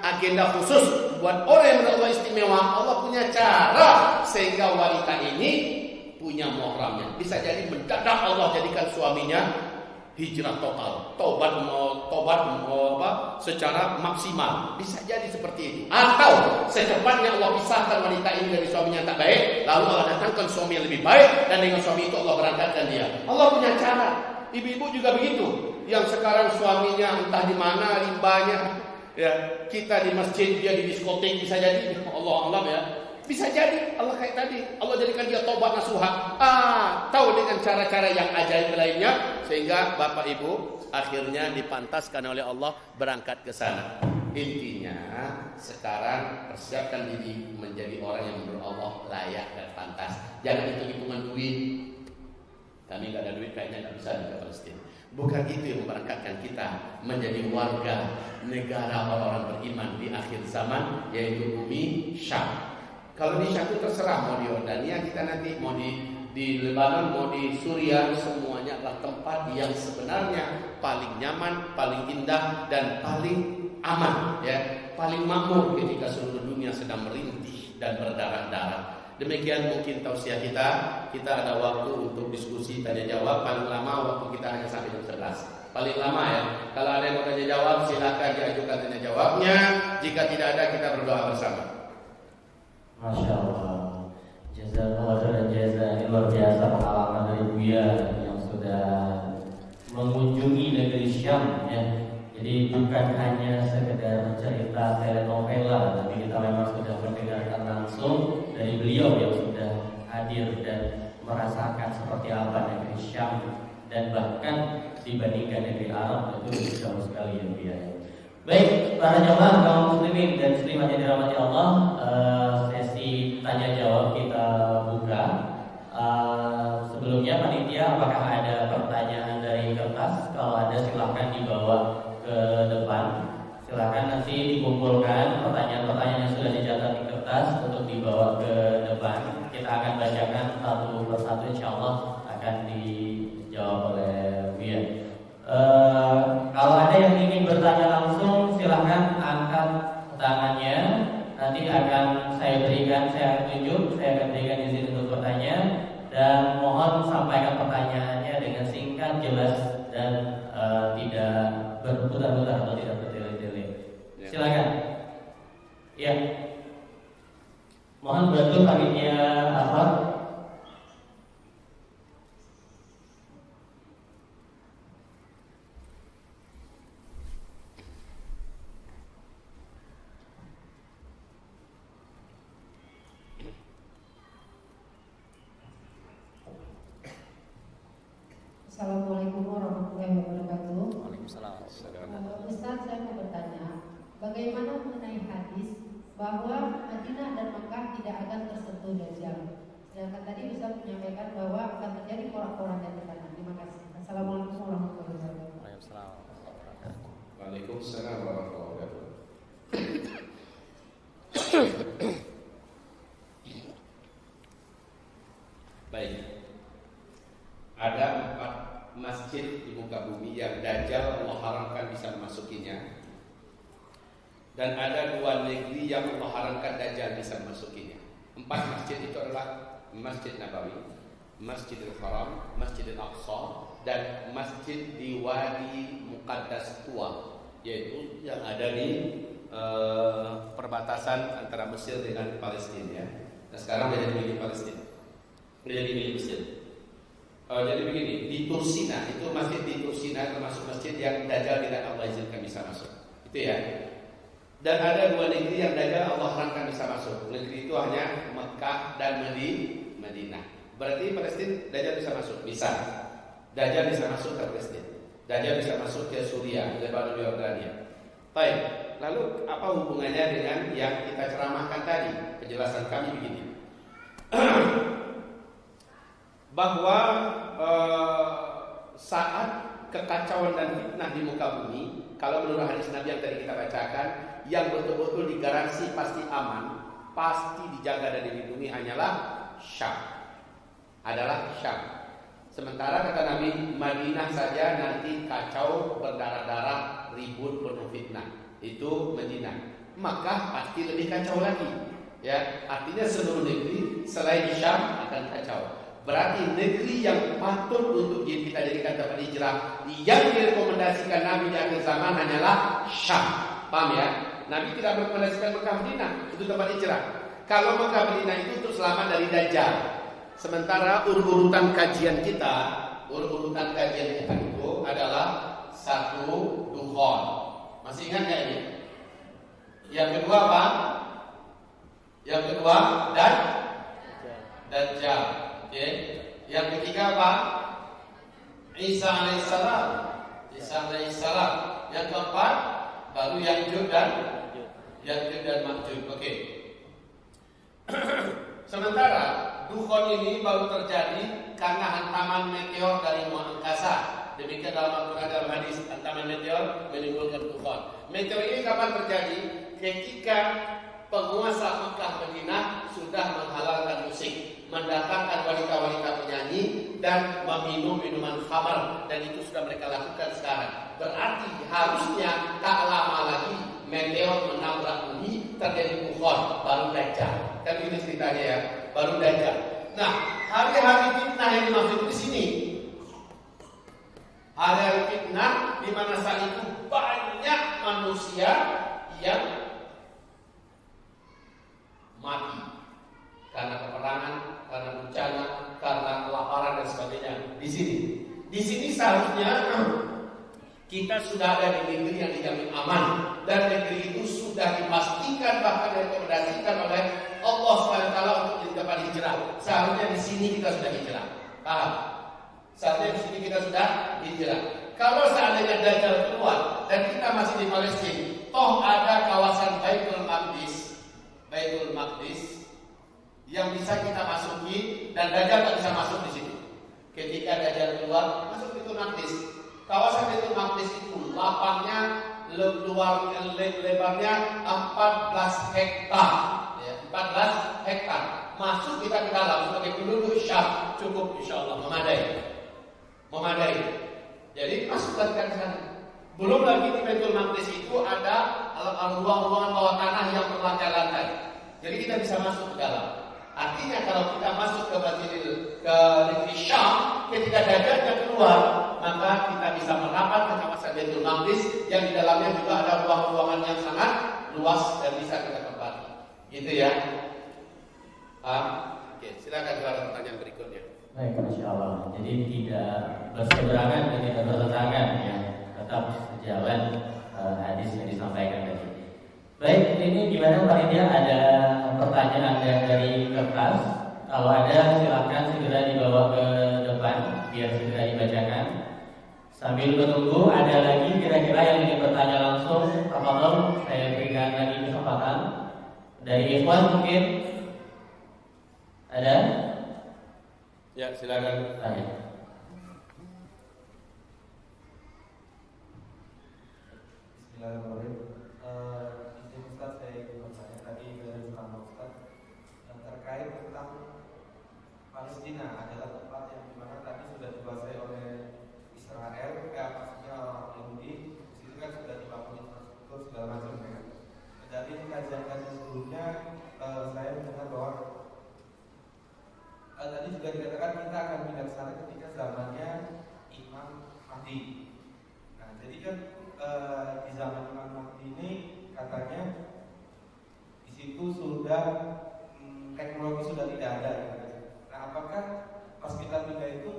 agenda khusus buat orang yang menurut Allah istimewa. Allah punya cara sehingga wanita ini punya muhramnya. Bisa jadi mendadak Allah jadikan suaminya hijrah total, tobat secara maksimal. Bisa jadi seperti itu. Atau secepatnya Allah pisahkan wanita ini dari suaminya yang tak baik, lalu Allah datangkan suami yang lebih baik, dan dengan suami itu Allah berangkatkan dia. Allah punya cara. Ibu-ibu juga begitu. Yang sekarang suaminya entah di mana limbahnya, ya, kita di masjid, dia di diskotik, bisa jadi. Allah alam ya. Bisa jadi Allah kayak tadi, Allah jadikan dia tobat nasuha, tahu dengan cara-cara yang ajaib lainnya, sehingga Bapak Ibu akhirnya dipantaskan oleh Allah berangkat ke sana. Intinya sekarang persiapkan diri menjadi orang yang menurut Allah layak dan pantas. Jangan hitung-hitungan duit. Kami nggak ada duit, kayaknya nggak bisa ke Palestina. Bukan itu yang memberangkatkan kita menjadi warga negara orang-orang beriman di akhir zaman, yaitu bumi Syam. Kalau di Syam itu terserah, mau di Yordania kita nanti, mau di Lebanon, mau di Suriah, semuanya adalah tempat yang sebenarnya paling nyaman, paling indah, dan paling aman, ya, paling makmur ketika seluruh dunia sedang merintih dan berdarah-darah. Demikian mungkin tausiah kita. Kita ada waktu untuk diskusi tanya jawab. Paling lama waktu kita hanya sampai jam 11. Paling lama ya. Kalau ada yang mau tanya jawab, silakan diajukan tanya jawabnya. Jika tidak ada, kita berdoa bersama. Masya Allah, jazakallah khairan jazaa. Ini luar biasa pengalaman dari Buya yang sudah mengunjungi negeri Syam, ya. Jadi bukan hanya sekedar cerita telenovela, tapi kita memang sudah mendengarkan langsung dari beliau yang sudah hadir dan merasakan seperti apa negeri Syam, dan bahkan dibandingkan negeri Arab itu jauh sekali ya Buya. Baik, para jamaah kaum muslimin dan muslimat yang dirahmati Allah, sesi tanya jawab kita buka. Sebelumnya panitia, apakah ada pertanyaan dari kertas? Kalau ada silahkan dibawa ke depan. Silahkan nanti dikumpulkan pertanyaan-pertanyaan yang sudah dicatat di kertas untuk dibawa ke depan. Kita akan bacakan satu persatu, insyaallah akan dijawab oleh Buya. Kalau ada yang ingin bertanya langsung, silahkan angkat tangannya. Nanti akan saya berikan, saya tunjuk, saya akan berikan izin untuk bertanya. Dan mohon sampaikan pertanyaannya dengan singkat, jelas, dan tidak berputar-putar atau tidak bertele-tele. Silakan. Ya. Mohon bantu panitia apa? Assalamualaikum warahmatullahi wabarakatuh. Waalaikumsalam. Ustaz, saya mau bertanya, bagaimana mengenai hadis bahwa Madinah dan Mekah tidak akan tersentuh Dajjal? Sedangkan tadi Ustaz menyampaikan bahwa akan terjadi porak-porandan di sana. Terima kasih. Assalamualaikum warahmatullahi wabarakatuh. Waalaikumsalam warahmatullahi wabarakatuh. Baik. Ada 4 masjid di muka bumi yang Dajjal Allah haramkan bisa memasukinya, dan ada 2 negeri yang Allah haramkan Dajjal bisa memasukinya. 4 masjid itu adalah Masjid Nabawi, Masjidil Haram, Masjidil Aqsa, dan masjid di Wadi Muqaddas Tua, yaitu yang ada di perbatasan antara Mesir dengan Palestina ya. Nah sekarang udah jadi milik Palestina, udah jadi milik Mesir. Jadi begini, di Tursina itu masjid di Tursina termasuk masjid yang Dajjal tidak Allah izinkan bisa masuk, itu ya. Dan ada dua negeri yang Dajjal Allah haramkan bisa masuk. Negeri itu hanya Mekah dan Madinah. Berarti Palestina Dajjal bisa masuk, bisa. Dajjal bisa masuk ke Palestina. Dajjal bisa masuk ke Suriah, Lebanon, Yordania. Baik, lalu apa hubungannya dengan yang kita ceramahkan tadi? Penjelasan kami begini. Bahwa saat kekacauan dan fitnah di muka bumi, kalau menurut hadis Nabi yang tadi kita bacakan, yang betul-betul digaransi pasti aman, pasti dijaga dan dilindungi hanyalah Syam. Adalah Syam. Sementara kata Nabi, Madinah saja nanti kacau, berdarah-darah, ribut, penuh fitnah. Itu Madinah. Makkah pasti lebih kacau lagi. Ya, artinya seluruh negeri selain Syam akan kacau. Berarti negeri yang patut untuk kita jadikan tempat hijrah yang direkomendasikan Nabi di akhir zaman hanyalah Syam. Paham ya? Nabi tidak merekomendasikan Mekah Madinah itu tempat hijrah. Kalau Mekah Madinah itu untuk selamat dari Dajjal. Sementara urutan kajian kita itu adalah satu dukhon. Masih ingat nggak ini? Yang kedua apa? Yang kedua Dajjal. Oke. Yang ketiga apa? Isa alaihissalam. Yang keempat baru Ya'juj dan Ma'juj. Oke. Sementara dukhon ini baru terjadi karena hantaman meteor dari luar angkasa. Demikian dalam Al-Quran dalam hadis, hantaman meteor menimbulkan dukhon. Meteor ini kapan terjadi? Ketika penguasa Mekah Madinah sudah menghalalkan musik, mendatangkan wanita-wanita penyanyi dan meminum minuman khamar, dan itu sudah mereka lakukan sekarang. Berarti harusnya tak lama lagi meteor menabrak bumi, terjadi dukhon, baru Dajjal. Kan ini ceritanya ya, baru Dajjal. Nah, hari-hari fitnah yang dimaksud di sini, hari-hari fitnah di mana saat itu banyak manusia yang mati karena peperangan, karena bencana, karena kelaparan dan sebagainya. Di sini seharusnya kita sudah ada di negeri yang dijamin aman, dan negeri itu sudah dipastikan bahkan direkomendasikan oleh Allah SWT untuk jadi tempat hijrah. Seharusnya di sini kita sudah hijrah. Paham? Seharusnya di sini kita sudah hijrah. Kalau seandainya Dajjal keluar dan kita masih di Palestina, toh ada kawasan Baitul Maqdis yang bisa kita masuki, dan Dajjal tak bisa masuk di situ. Ketika Dajjal keluar, masuk Baitul Maqdis. Kawasan Baitul Maqdis itu lapangnya, lebarnya 14 hektar. Ya, 14 hektar. Masuk kita ke dalam sebagai penduduk Syam cukup insyaallah memadai. Jadi masukkan ke sana. Belum lagi di Baitul Maqdis itu ada ruang-ruangan bawah tanah yang berlantai-lantai. Jadi kita bisa masuk ke dalam. Artinya kalau kita masuk ke negeri Syam, ketika Dajjalnya keluar, maka kita bisa merapat ke kawasan Baitul Maqdis yang di dalamnya juga ada ruang-ruangan yang sangat luas dan bisa kita tempati. Gitu ya. Oke, silakan kalau pertanyaan berikutnya. Baik, Masya Allah. Jadi tidak berseberangan dan tidak bertentangan ya, tetap sejalan hadis yang disampaikan tadi. Baik, ini gimana Pak India? Ada pertanyaan dari kertas? Kalau ada silakan segera dibawa ke depan biar segera dibacakan. Sambil menunggu ada lagi kira-kira yang ingin bertanya langsung, tafadhol, saya berikan lagi kesempatan. Dari Ikhwan mungkin ada? Ya, silakan. Tanya. Bismillahirrahmanirrahim. Ustaz, saya ingin bertanya tadi dari Ustaz terkait tentang Palestina adalah tempat yang dimana tadi sudah dikuasai oleh Israel, maksudnya orang Yahudi. Di situ kan sudah dibangun infrastruktur segala macam ya. Dari kajian-kajian sebelumnya saya mendengar bahwa tadi juga dikatakan kita akan pindah ke sana ketika zamannya Imam Mahdi. Nah, jadi kan di zaman Imam Mahdi ini katanya di situ sudah teknologi sudah tidak ada. Nah, apakah pas kita pindah itu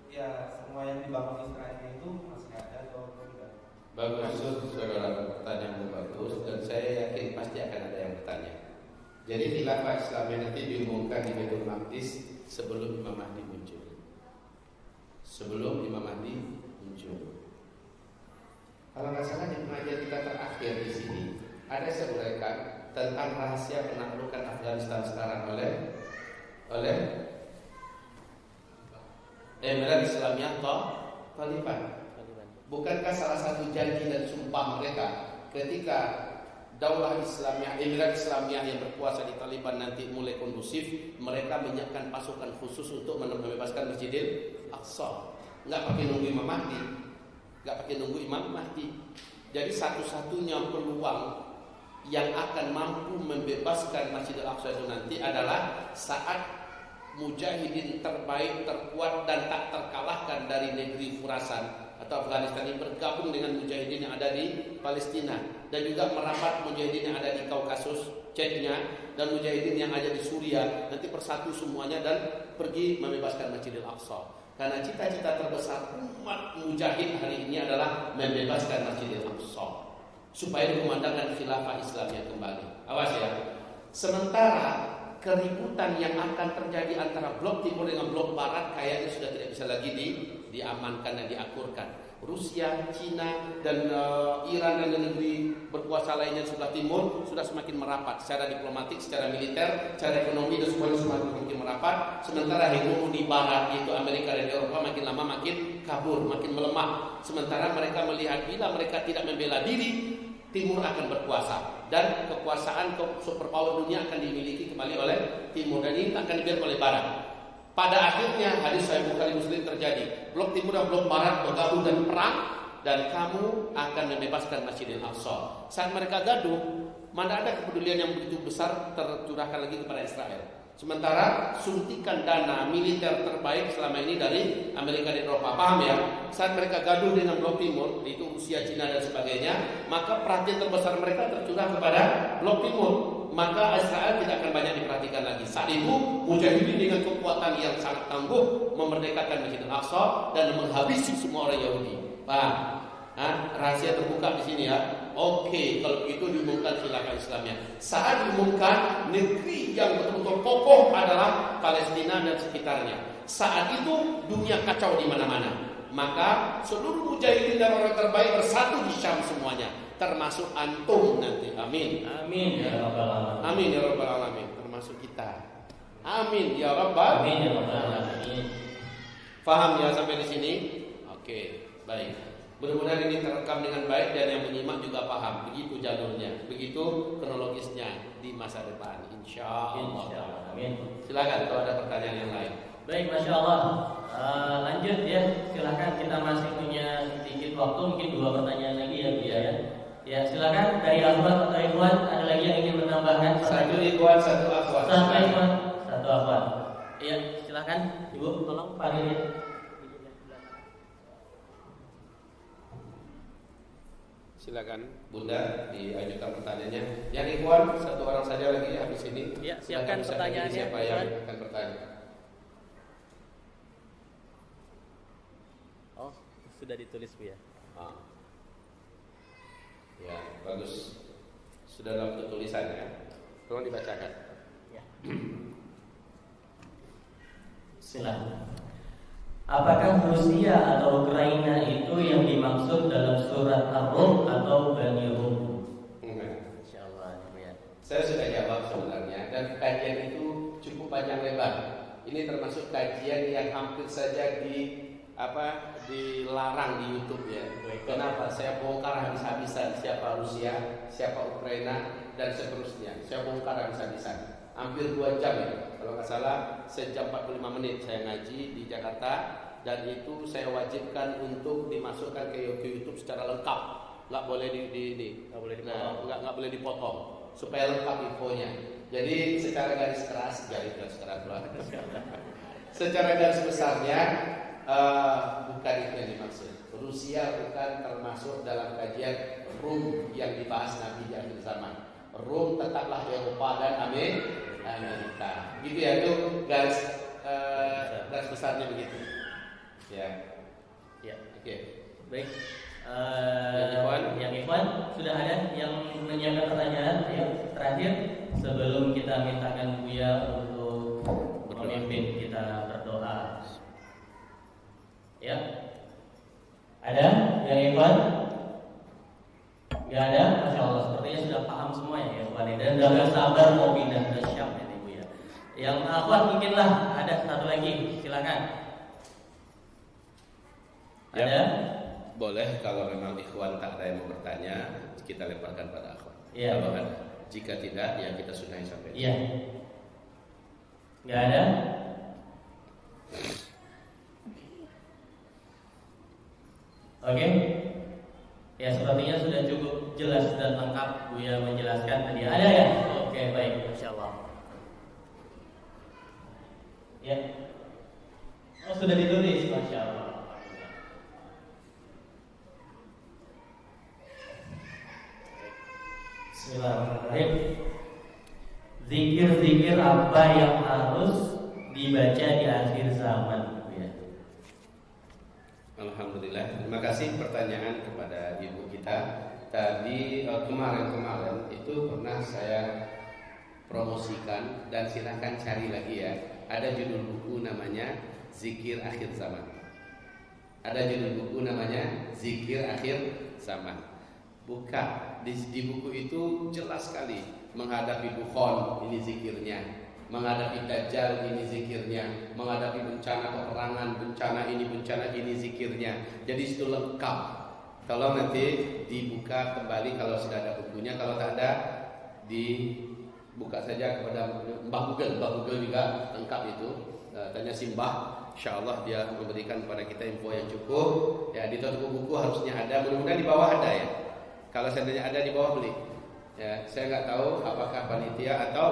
ya semua yang dibangun Israel itu masih ada atau tidak? Bagus, saudara, pertanyaan yang bagus, dan saya yakin pasti akan ada yang bertanya. Jadi khilafah Islamiyah nanti diumumkan di Baitul Maqdis sebelum Imam Mahdi muncul. Sebelum Imam Mahdi muncul. Kalau nggak salah di pengajian kita terakhir di sini ada saya uraikan tentang rahasia penaklukan Afghanistan sekarang oleh Emirat Islamiyah Taliban. Bukankah salah satu janji dan sumpah mereka ketika Daulah Islamiyah, Emirat Islamiyah yang berkuasa di Taliban nanti mulai kondusif, mereka menyiapkan pasukan khusus untuk membebaskan Masjidil Aqsa. Nggak pakai nunggu Imam Mahdi. Jadi satu-satunya peluang yang akan mampu membebaskan Masjidil Aqsa itu nanti adalah saat mujahidin terbaik, terkuat dan tak terkalahkan dari negeri Khurasan atau Afghanistan ini bergabung dengan mujahidin yang ada di Palestina, dan juga merapat mujahidin yang ada di Kaukasus, Chechnya, dan mujahidin yang ada di Suriah, nanti persatu semuanya dan pergi membebaskan Masjidil Aqsa. Karena cita-cita terbesar umat mujahid hari ini adalah membebaskan Masjidil Aqsa supaya dikumandangkan khilafah Islamiyah kembali. Awas ya. Sementara keributan yang akan terjadi antara blok timur dengan blok barat kayaknya sudah tidak bisa lagi diamankan dan diakurkan. Rusia, Cina, dan Iran dan negeri berkuasa lainnya sebelah timur sudah semakin merapat secara diplomatik, secara militer, secara ekonomi, dan semuanya semakin merapat. Sementara hegemoni barat yaitu Amerika dan Eropa makin lama makin kabur, makin melemah. Sementara mereka melihat bila mereka tidak membela diri, Timur akan berkuasa dan kekuasaan superpower dunia akan dimiliki kembali oleh Timur, dan ini akan dibiarkan oleh Barat. Pada akhirnya hadis Sahih Bukhari Muslim terjadi. Blok Timur dan blok Barat bergabung dan perang, dan kamu akan membebaskan Masjidil Aqsa. Saat mereka gaduh, mana ada kepedulian yang begitu besar tercurahkan lagi kepada Israel. Sementara suntikan dana militer terbaik selama ini dari Amerika dan Eropa. Paham ya? Saat mereka gaduh dengan blok timur, itu Rusia, Cina dan sebagainya, maka perhatian terbesar mereka tercurah kepada blok timur. Maka Israel tidak akan banyak diperhatikan lagi. Saat itu mujahidin dengan kekuatan yang sangat tangguh memerdekakan Masjidil Aqsa dan menghabisi semua orang Yahudi. Paham? Rahasia terbuka di sini ya. Oke, kalau begitu diumumkan khilafah Islamiyah. Saat diumumkan, negeri yang betul-betul kokoh adalah Palestina dan sekitarnya. Saat itu dunia kacau di mana-mana. Maka seluruh mujahidin dan orang terbaik bersatu di Syam semuanya, termasuk antum nanti. Amin. Amin ya rabbal alamin. Amin ya rabbal alamin, termasuk kita. Amin ya rabbal. Amin ya rabbal alamin. Faham ya sampai di sini? Oke, baik. Mudah-mudahan ini terekam dengan baik dan yang menyimak juga paham. Begitu jalurnya, begitu kronologisnya di masa depan, insya Allah. Amin. Silakan kalau ada pertanyaan yang lain. Baik, masya Allah. Lanjut ya, silakan, kita masih punya sedikit waktu, mungkin 2 pertanyaan lagi ya Bu ya. Ya silakan dari akhwat atau ikhwan, ada lagi yang ingin menambahkan? Satu ikhwan, satu akhwat. Satu ikhwan, satu akhwat. Iya, silakan Ibu, tolong panggilin. Silakan Bunda diajukan pertanyaannya. Yang ikhwan satu orang saja lagi habis ini. Ya, siapkan pertanyaannya. Siapa yang akan bertanya? Oh, sudah ditulis Bu ya. Ya, bagus. Sudah dalam bentuk tulisan ya. Tolong dibacakan. Ya. Silakan. Apakah Rusia atau Ukraina itu yang dimaksud dalam surat Ar-Rum atau Bani Rum? Insyaallah ya. Saya sudah jawab sebenarnya, dan kajian itu cukup panjang lebar. Ini termasuk kajian yang hampir saja dilarang di YouTube ya. Kenapa? Saya bongkar habis-habisan siapa Rusia, siapa Ukraina dan seterusnya. Saya bongkar habis-habisan. Hampir 2 jam ya. Kalau nggak salah sejam 45 menit saya ngaji di Jakarta, dan itu saya wajibkan untuk dimasukkan ke YouTube secara lengkap. Nggak boleh nggak boleh dipotong supaya lengkap infonya. Jadi secara garis keras secara garis besarnya bukan itu yang dimaksud. Rusia bukan termasuk dalam kajian Rum yang dibahas Nabi di akhir zaman. Rum tetaplah Eropa dan Amerika. Gitu ya, itu garis besarnya begitu. Ya. Ya. Oke. Baik. Yang Ikhwan sudah ada yang menyiapkan pertanyaan ya terakhir sebelum kita mintakan Buya untuk memimpin kita berdoa. Ya. Ada yang Ikhwan? Gak ada? Masya Allah, sepertinya sudah paham semua ya Ikhwan. Dan sudah sabar mau pindah ke Syam ya Buya. Yang Ikhwan mungkinlah ada satu lagi, silakan. Ya. Ada? Boleh kalau memang ikhwan tak ada yang mau bertanya, kita lemparkan pada akhwan. Iya. Kalau ada. Jika tidak, ya kita sudahi sampai. Iya. Nggak ada? Oke. Ya sepertinya sudah cukup jelas dan lengkap Buya menjelaskan tadi. Ada ya? Oke, baik, insyaallah. Ya. Oh sudah ditulis, masya Allah. Bismillahirrahmanirrahim. Zikir-zikir apa yang harus dibaca di akhir zaman? Ya. Alhamdulillah. Terima kasih pertanyaan kepada ibu kita. Tadi kemarin itu pernah saya promosikan dan silahkan cari lagi ya. Ada judul buku namanya Zikir Akhir Zaman. Ada judul buku namanya Zikir Akhir Zaman. Buka di buku itu jelas sekali menghadapi dukhon ini zikirnya, menghadapi dajjal ini zikirnya, menghadapi bencana peperangan, bencana ini zikirnya. Jadi itu lengkap. Tolong nanti dibuka kembali kalau sudah ada bukunya, kalau tak ada dibuka saja kepada Mbah Google juga lengkap itu. Tanya si Mbah, insyaallah dia memberikan kepada kita info yang cukup. Ya di toko buku harusnya ada, mudah-mudahan di bawah ada ya. Kalau seandainya ada di bawah beli. Ya, saya nggak tahu apakah panitia atau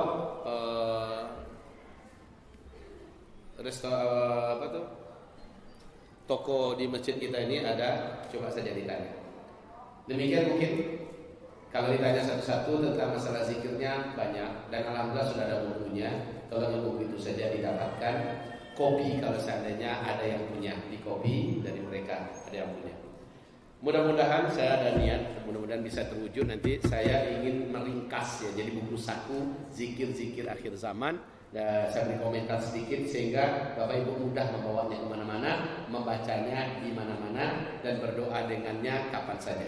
toko di masjid kita ini ada, coba saja ditanya. Demikian mungkin kalau ditanya satu-satu tentang masalah zikirnya banyak dan alhamdulillah sudah ada bukunya. Tolong buku itu saja didapatkan. Kopi kalau seandainya ada yang punya, di kopi dari mereka ada yang punya. Mudah-mudahan saya ada niat, mudah-mudahan bisa terwujud. Nanti saya ingin meringkas ya, jadi buku saku zikir-zikir akhir zaman. Dan saya beri komentar sedikit sehingga Bapak Ibu mudah membawanya kemana-mana, membacanya di mana-mana dan berdoa dengannya kapan saja.